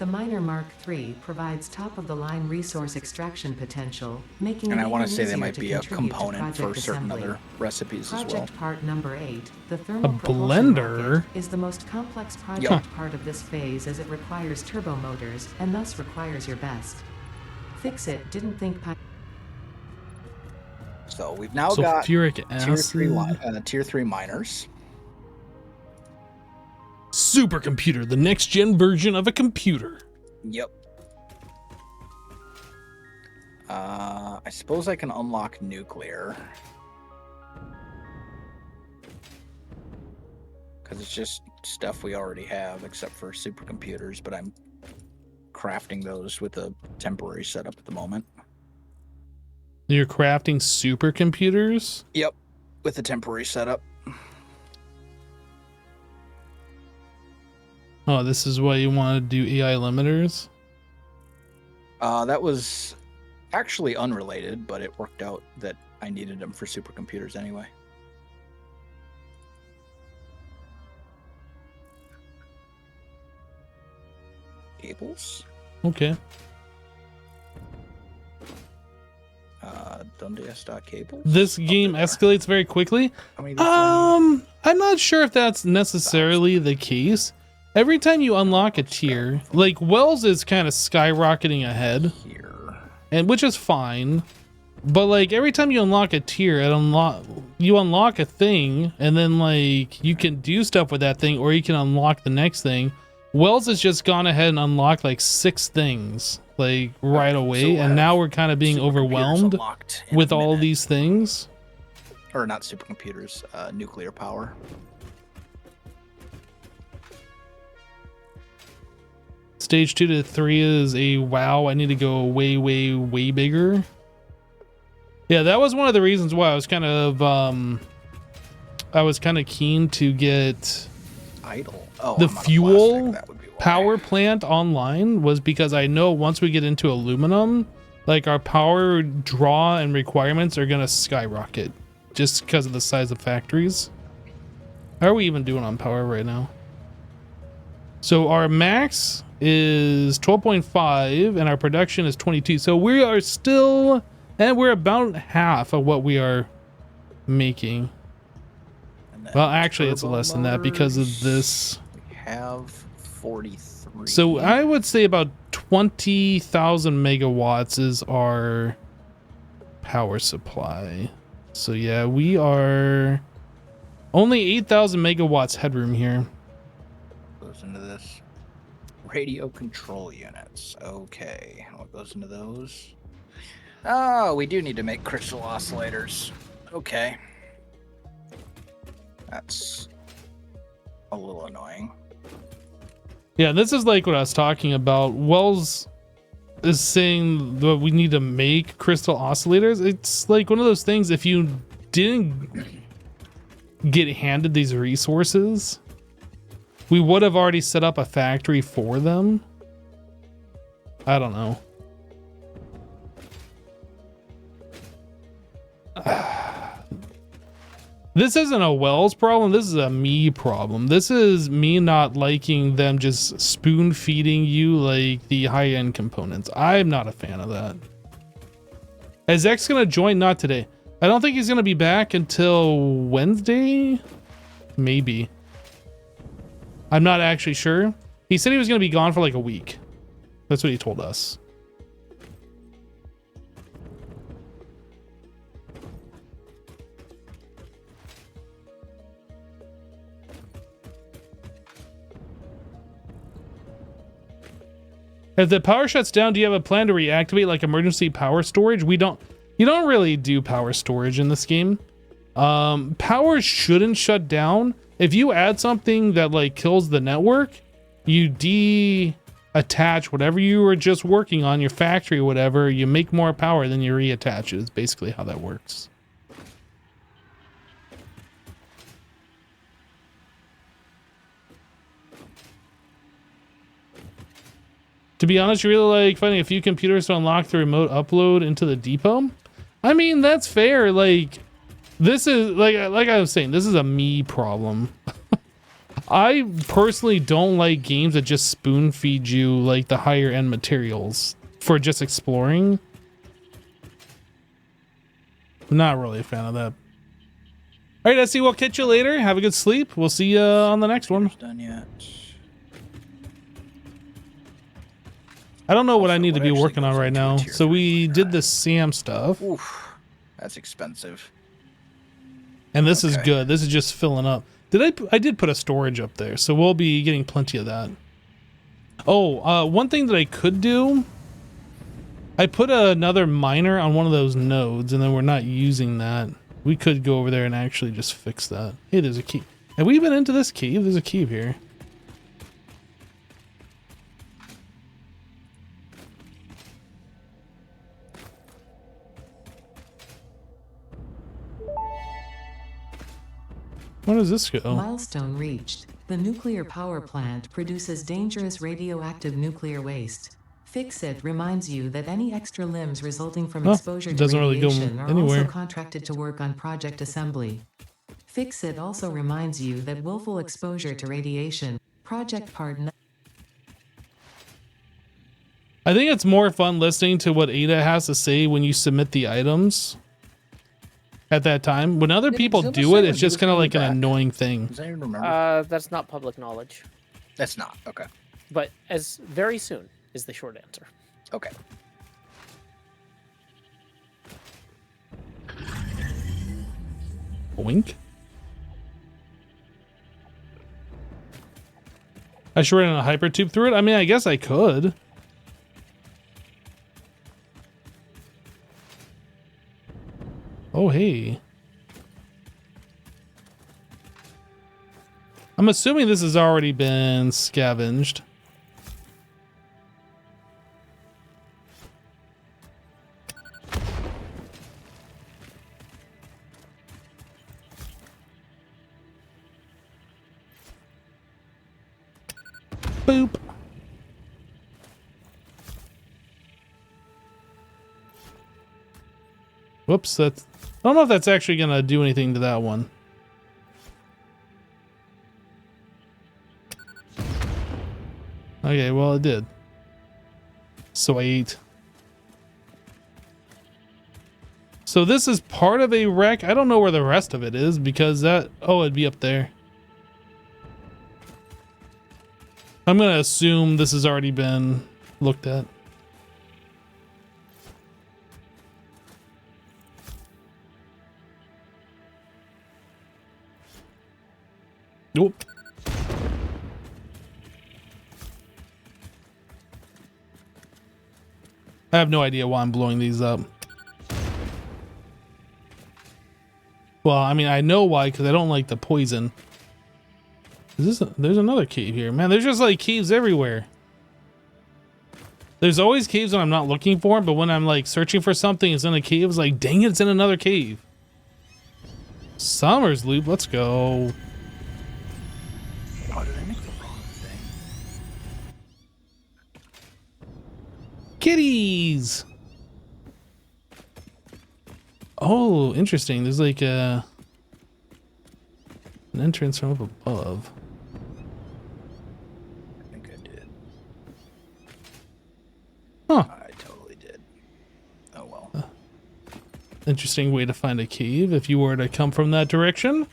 The Miner Mark III provides top-of-the-line resource extraction potential, making it and I want to say easier they might to be a contribute to component for project certain assembly. other recipes Project as well. part number 8, the thermal A propulsion blender? rocket, is the most complex project part of this phase as it requires turbo motors and thus requires your best. Fix it, didn't think. So we've now got sulfuric acid. tier 3 miners. Supercomputer, the next gen version of a computer. Yep. I suppose I can unlock nuclear. Because it's just stuff we already have, except for supercomputers, but I'm crafting those with a temporary setup at the moment. You're crafting supercomputers? Yep, with a temporary setup. Oh, this is why you want to do AI limiters? That was actually unrelated, but it worked out that I needed them for supercomputers anyway. Cables? Okay. Cables? This game escalates very quickly. I'm not sure if that's necessarily the case. Every time you unlock a tier, like Wells is kind of skyrocketing ahead, and which is fine. But like every time you unlock a tier, you unlock a thing, and then like you can do stuff with that thing, or you can unlock the next thing. Wells has just gone ahead and unlocked like 6 things like right away, and now we're kind of being overwhelmed with all these things. Or not supercomputers, nuclear power. Stage 2 to 3 is a wow. I need to go way, way, way bigger. Yeah, that was one of the reasons why I was kind of keen to get the fuel power plant online, was because I know once we get into aluminum, like our power draw and requirements are gonna skyrocket just because of the size of factories. How are we even doing on power right now? So our max is 12.5 and our production is 22. So we are still, and we're about half of what we are making. And then Well, actually, it's turbo less than that because of motors, this. We have 43. So I would say about 20,000 megawatts is our power supply. So yeah, we are only 8,000 megawatts headroom here. Goes into this. Radio control units. Okay. What goes into those? Oh, we do need to make crystal oscillators. Okay. That's a little annoying. Yeah, this is like what I was talking about. Wells is saying that we need to make crystal oscillators. It's like one of those things, if you didn't get handed these resources, we would have already set up a factory for them. I don't know. This isn't a Wells problem. This is a me problem. This is me not liking them just spoon feeding you like the high-end components. I'm not a fan of that. Is X gonna join? Not today. I don't think he's gonna be back until Wednesday. Maybe. I'm not actually sure. He said he was gonna be gone for like a week. That's what he told us. If the power shuts down, do you have a plan to reactivate like emergency power storage? You don't really do power storage in this game. Power shouldn't shut down. If you add something that like kills the network, you deattach whatever you were just working on, your factory or whatever, you make more power, then you reattach it. Is basically how that works. To be honest, you really like finding a few computers to unlock the remote upload into the depot? I mean, that's fair. Like, this is like I was saying, this is a me problem. I personally don't like games that just spoon feed you like the higher end materials for just exploring. I'm not really a fan of that. All right, I see. We'll catch you later. Have a good sleep. We'll see you on the next one. Done yet? I don't know what I need to be working on right now. So we did the SAM stuff. Oof, that's expensive. And this is good. This is just filling up. I did put a storage up there, so we'll be getting plenty of that. Oh, one thing that I could do, I put another miner on one of those nodes, and then we're not using that. We could go over there and actually just fix that. Hey, there's a key. Have we been into this cave? There's a cave here. Where does this go? Milestone reached. The nuclear power plant produces dangerous radioactive nuclear waste. Fix It reminds you that any extra limbs resulting from exposure to radiation are also contracted to work on project assembly. Fix It also reminds you that willful exposure to radiation, project partner. I think it's more fun listening to what Ada has to say when you submit the items. At that time, when other people do it, it's just kind of like an annoying thing. Does anyone remember? That's not public knowledge. That's not. Okay. But as very soon is the short answer. Okay. Boink. I should run a hyper tube through it. I mean, I guess I could. Oh, hey. I'm assuming this has already been scavenged. Boop. Whoops, that's... I don't know if that's actually going to do anything to that one. Okay, well, it did. Sweet. So this is part of a wreck. I don't know where the rest of it is because that... Oh, it'd be up there. I'm going to assume this has already been looked at. Nope. I have no idea why I'm blowing these up. Well, I mean, I know why, because I don't like the poison. Is this there's another cave here. Man, there's just like caves everywhere. There's always caves when I'm not looking for them, but when I'm like searching for something, it's in a cave. It's like, dang it, it's in another cave. Summer's loop, let's go. Oh, did I make the wrong thing? Kitties! Oh, interesting. There's like an entrance from up above. I think I did. Huh. I totally did. Oh well. Interesting way to find a cave if you were to come from that direction.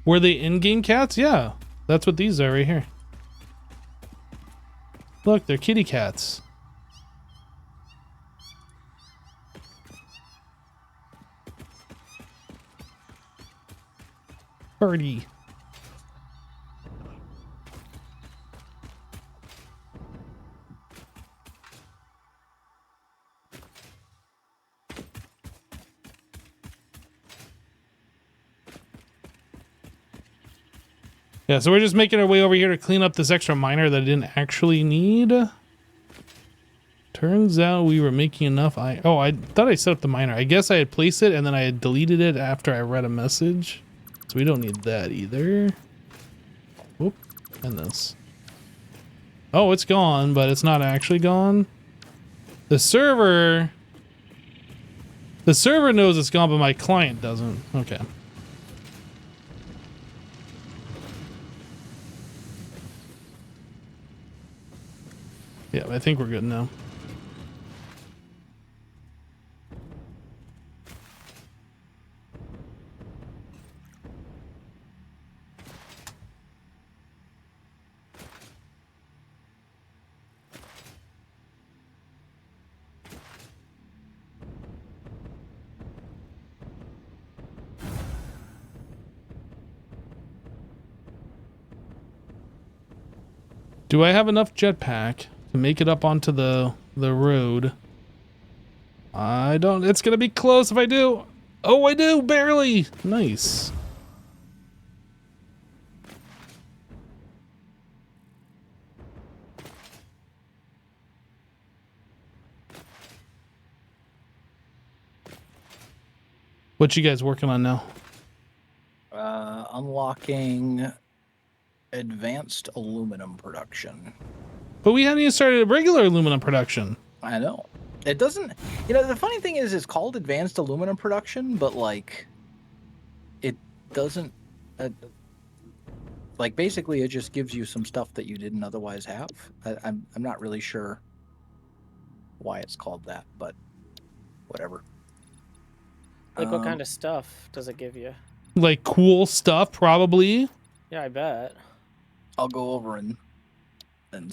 Were they in-game cats? Yeah. That's what these are right here. Look, they're kitty cats. Birdie. Yeah, so we're just making our way over here to clean up this extra miner that I didn't actually need. Turns out we were making enough. I thought I set up the miner. I guess I had placed it and then I had deleted it after I read a message. So we don't need that either. Whoop. And this. Oh, it's gone, but it's not actually gone. The server knows it's gone, but my client doesn't. Okay. Yeah, I think we're good now. Do I have enough jetpack to make it up onto the road? I don't. It's gonna be close if I do. Oh, I do, barely. Nice. What you guys working on now? Unlocking advanced aluminum production. But we hadn't even started a regular aluminum production. I know. It doesn't, you know, the funny thing is it's called advanced aluminum production, but like it doesn't like basically it just gives you some stuff that you didn't otherwise have. I'm not really sure why it's called that, but whatever. Like what kind of stuff does it give you? Like cool stuff, probably. Yeah, I bet. I'll go over and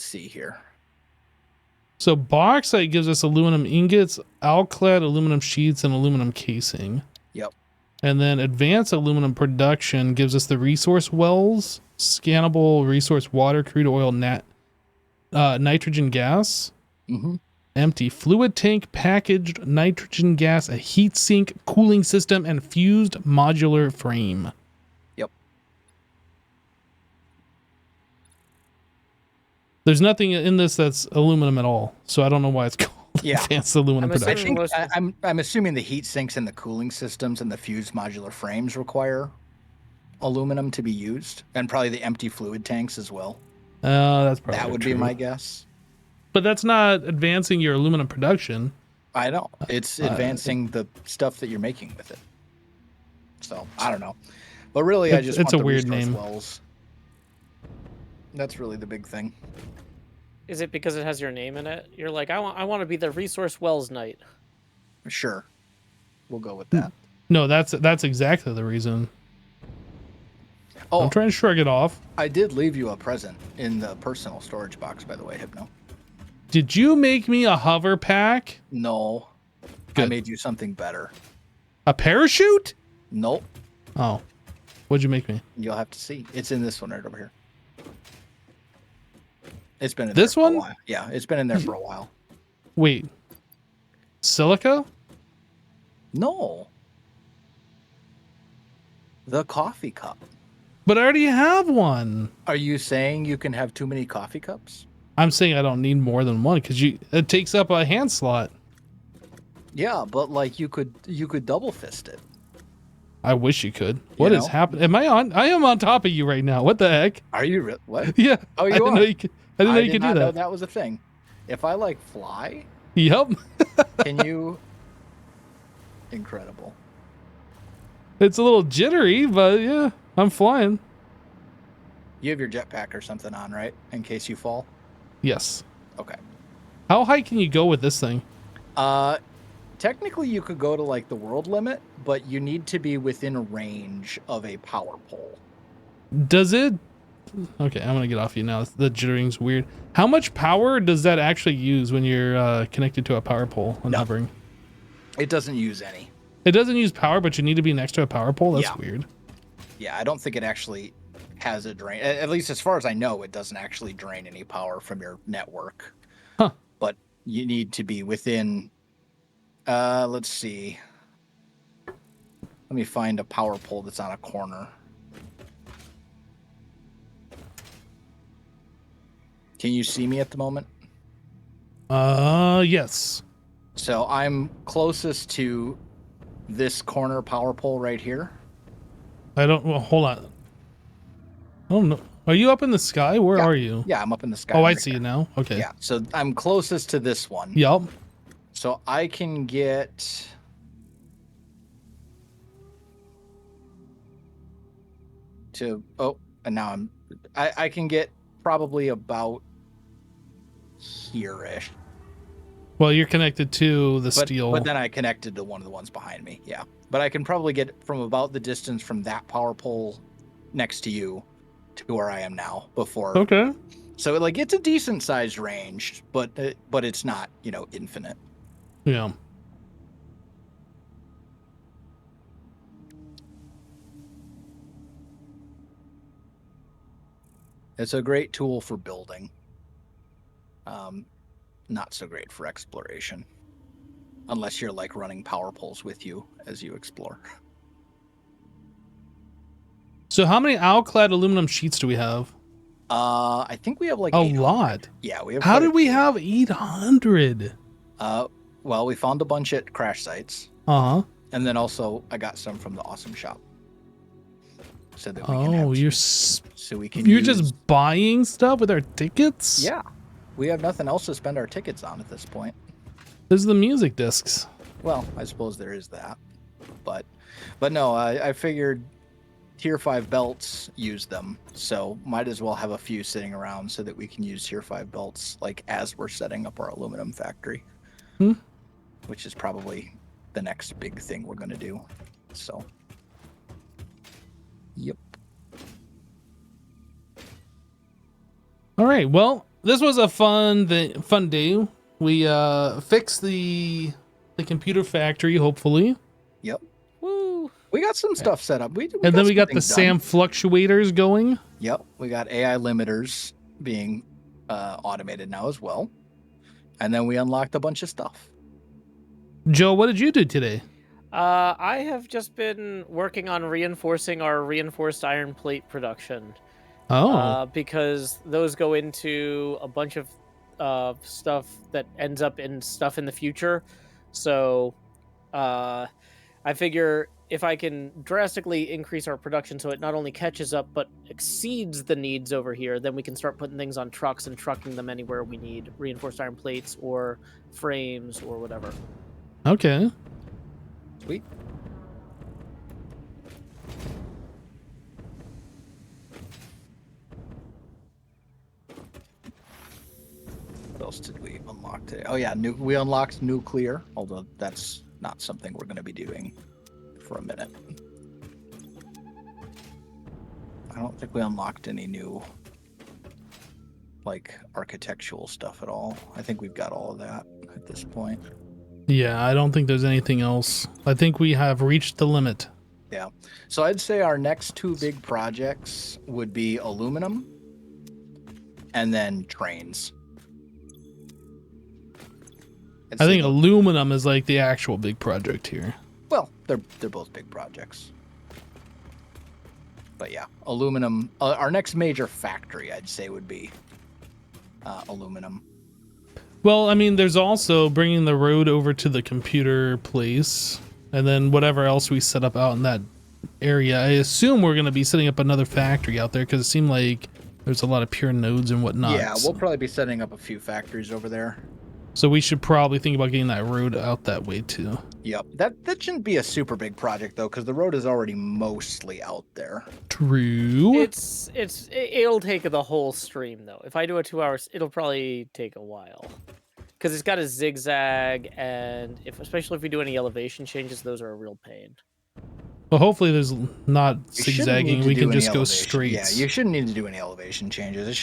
see here. So bauxite gives us aluminum ingots, alclad aluminum sheets, and aluminum casing. Yep. And then advanced aluminum production gives us the resource wells, scannable resource water, crude oil, nitrogen gas, empty fluid tank, packaged nitrogen gas, a heat sink, cooling system, and fused modular frame. Yep. There's nothing in this that's aluminum at all, so I don't know why it's called advanced aluminum production. I'm assuming the heat sinks and the cooling systems and the fused modular frames require aluminum to be used, and probably the empty fluid tanks as well. That's probably that would be my guess. But that's not advancing your aluminum production. I know. It's advancing the stuff that you're making with it. So, I don't know. But really, I just want it's a the weird resource name. wells. That's really the big thing. Is it because it has your name in it? You're like, I want to be the Resource Wells Knight. Sure. We'll go with that. No, that's exactly the reason. Oh, I'm trying to shrug it off. I did leave you a present in the personal storage box, by the way, Hypno. Did you make me a hover pack? No. Good. I made you something better. A parachute? Nope. Oh. What'd you make me? You'll have to see. It's in this one right over here. It's been in this there for one? a while. Yeah, it's been in there for a while. Wait. Silica? No. The coffee cup. But I already have one. Are you saying you can have too many coffee cups? I'm saying I don't need more than one because it takes up a hand slot. Yeah, but like you could double fist it. I wish you could. What is happening? I am on top of you right now. What the heck? Are you what? Yeah. Oh, you I didn't are? know you could, I didn't know you could do know that. that was a thing. If I like fly, Yep. can you? Incredible. It's a little jittery, but yeah, I'm flying. You have your jetpack or something on, right? In case you fall. Yes. Okay. How high can you go with this thing? Technically you could go to like the world limit, but you need to be within range of a power pole. Does it? Okay, I'm gonna get off you now. The jittering's weird. How much power does that actually use when you're connected to a power pole and hovering? It doesn't use any. It doesn't use power, but you need to be next to a power pole? That's weird. Yeah, I don't think it actually has a drain. At least as far as I know, it doesn't actually drain any power from your network. Huh. But you need to be within, let's see. Let me find a power pole that's on a corner. Can you see me at the moment? Yes. So I'm closest to this corner power pole right here. Well, hold on. Oh no. Are you up in the sky? Where are you? Yeah, I'm up in the sky. Oh, I right see here. you now. Okay. Yeah, so I'm closest to this one. Yup. So I can get to and now I can get probably about here-ish. Well, you're connected to the steel. But then I connected to one of the ones behind me. Yeah. But I can probably get from about the distance from that power pole next to you to where I am now before. Okay. So like it's a decent sized range, but it's not, infinite. Yeah. It's a great tool for building. Not so great for exploration. Unless you're like running power poles with you as you explore. So how many alclad aluminum sheets do we have? I think we have like a 800. lot. Yeah, we have. How did we have 800? Well, we found a bunch at crash sites. Uh-huh. And then also I got some from the awesome shop. So that we can have so we can You're just buying stuff with our tickets? Yeah. We have nothing else to spend our tickets on at this point. There's the music discs. Well, I suppose there is that. But no, I figured tier 5 belts use them. So might as well have a few sitting around so that we can use tier 5 belts like as we're setting up our aluminum factory. Which is probably the next big thing we're going to do. So yep. All right. Well, this was a fun day. We fixed the computer factory, hopefully. Yep. Woo. We got some stuff set up. And then we got the SAM fluctuators going. Yep. We got AI limiters being automated now as well. And then we unlocked a bunch of stuff. Joe, what did you do today? I have just been working on reinforcing our reinforced iron plate production. Oh. Because those go into a bunch of stuff that ends up in stuff in the future. So I figure if I can drastically increase our production so it not only catches up but exceeds the needs over here, then we can start putting things on trucks and trucking them anywhere we need reinforced iron plates or frames or whatever. Okay. Sweet. else did we unlock today? Oh yeah, we unlocked nuclear, although that's not something we're going to be doing for a minute. I don't think we unlocked any new like architectural stuff at all. I think we've got all of that at this point. Yeah, I don't think there's anything else. I think we have reached the limit. Yeah. So I'd say our next two big projects would be aluminum and then trains. I think aluminum is like the actual big project here. Well, they're both big projects. But yeah, aluminum. Our next major factory, I'd say, would be aluminum. Well, I mean, there's also bringing the road over to the computer place, and then whatever else we set up out in that area. I assume we're going to be setting up another factory out there because it seemed like there's a lot of pure nodes and whatnot. Yeah, we'll probably be setting up a few factories over there. So we should probably think about getting that road out that way too. Yep. That shouldn't be a super big project though, because the road is already mostly out there. True. It'll take the whole stream though. If I do a 2 hours, it'll probably take a while. Because it's got a zigzag, and especially if we do any elevation changes, those are a real pain. Well, hopefully there's not zigzagging. We can just go straight. Yeah, you shouldn't need to do any elevation changes. It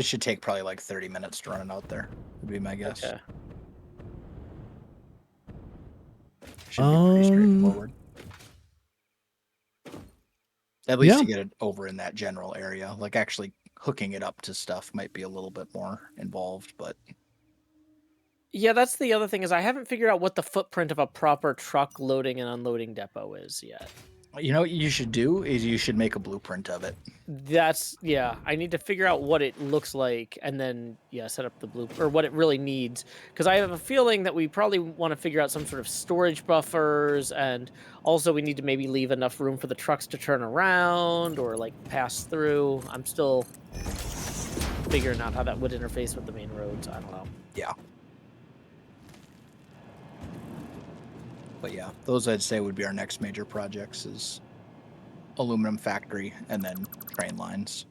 should take probably like 30 minutes to run it out there, would be my guess. Okay. Should be pretty straightforward. At least to get it over in that general area. Like actually hooking it up to stuff might be a little bit more involved, but... Yeah, that's the other thing is I haven't figured out what the footprint of a proper truck loading and unloading depot is yet. You know what you should do is you should make a blueprint of it. Yeah, I need to figure out what it looks like and then, set up the blueprint, or what it really needs. Because I have a feeling that we probably want to figure out some sort of storage buffers, and also we need to maybe leave enough room for the trucks to turn around or, like, pass through. I'm still figuring out how that would interface with the main roads. I don't know. Yeah. But yeah, those I'd say would be our next major projects is aluminum factory and then train lines.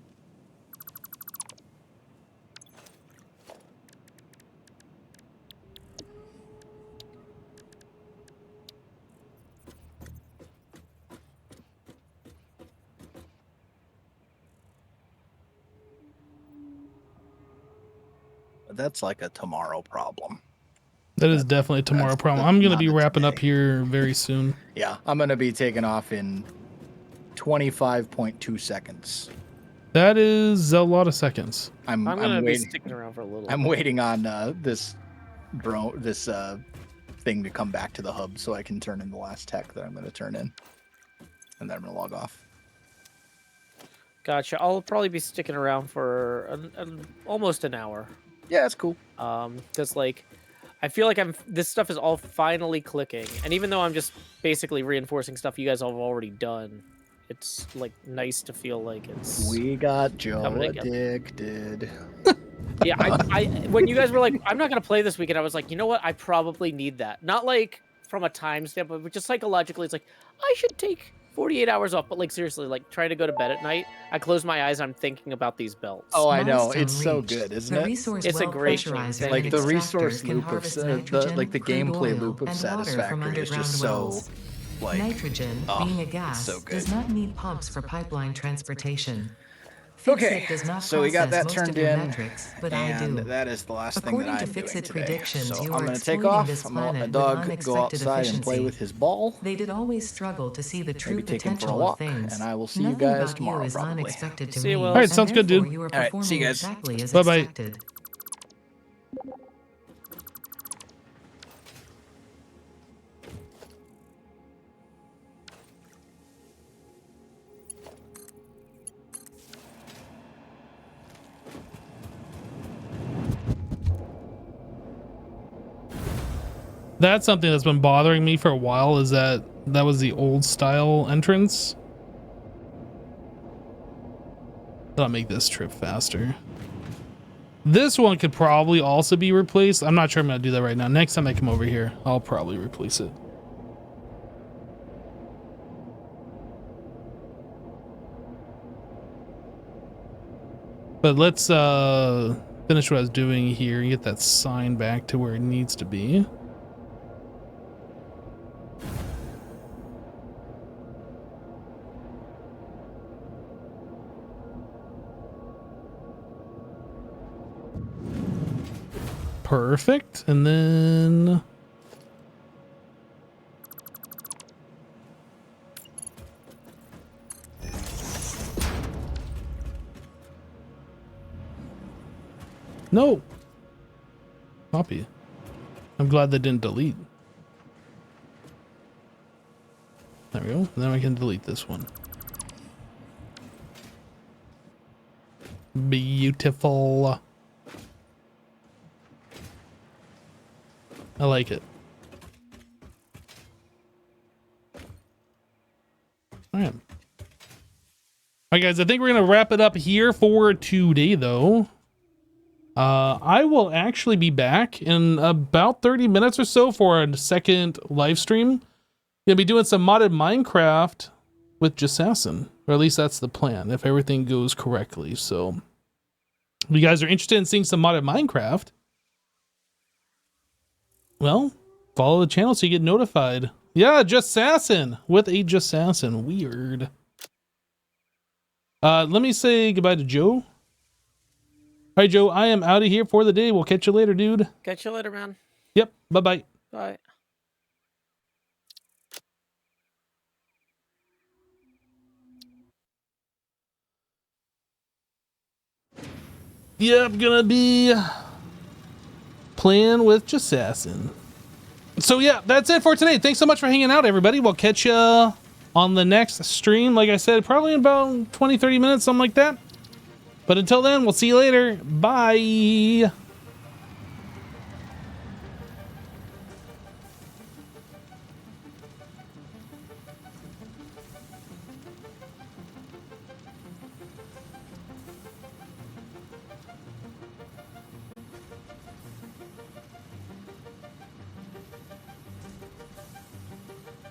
But that's like a tomorrow problem. That is definitely a tomorrow problem. I'm going to be wrapping up here very soon. Yeah, I'm going to be taking off in 25.2 seconds. That is a lot of seconds. I'm going to be sticking around for a little. I'm waiting on this thing to come back to the hub so I can turn in the last tech that I'm going to turn in. And then I'm going to log off. Gotcha. I'll probably be sticking around for almost an hour. Yeah, that's cool. Because, like... I feel like this stuff is all finally clicking, and even though I'm just basically reinforcing stuff you guys have already done, it's like nice to feel like it's. We got Joe addicted. Yeah, I when you guys were like, I'm not gonna play this weekend, I was like, you know what? I probably need that. Not like from a time standpoint, but just psychologically, it's like I should take 48 hours off, but like seriously, like trying to go to bed at night, I close my eyes, I'm thinking about these belts. Oh, I know. It's so good, isn't it? It's a great thing. Like the resource loop of the gameplay loop of Satisfactory is just so like nitrogen, being a gas, so good. does not need pumps for pipeline transportation. Okay, so we got that turned in, metrics, but and that is the last thing that I'm doing today. So I'm going to take exploiting off, this I'm going to let my planet dog with go outside unexpected and play with his ball, They did always struggle to see the true maybe take him for a potential walk, of things. and I will see you Nothing guys about you tomorrow is probably. unexpected to See you, me, Will. All right, sounds and good, dude. therefore you are All right, see you performing guys. exactly as Bye-bye. expected. That's something that's been bothering me for a while, is that was the old style entrance. That'll make this trip faster. This one could probably also be replaced. I'm not sure I'm going to do that right now. Next time I come over here, I'll probably replace it. But let's, the finish what I was doing here and get that sign back to where it needs to be. Perfect. And then no. Copy. I'm glad they didn't delete. There we go. Then we can delete this one. Beautiful. I like it. All right. All right, guys, I think we're going to wrap it up here for today, though. I will actually be back in about 30 minutes or so for a second live stream. Gonna be doing some modded Minecraft with Jassassin, or at least that's the plan, if everything goes correctly. So, if you guys are interested in seeing some modded Minecraft, well, follow the channel so you get notified. Yeah, Jassassin with a Jassassin. Weird. Let me say goodbye to Joe. All right, Joe, I am out of here for the day. We'll catch you later, dude. Catch you later, man. Yep. Bye-bye. Bye. Yep, gonna be playing with Jassassin. So yeah, that's it for today. Thanks so much for hanging out, everybody. We'll catch you on the next stream. Like I said, probably in about 20-30 minutes, something like that. But until then, we'll see you later. Bye.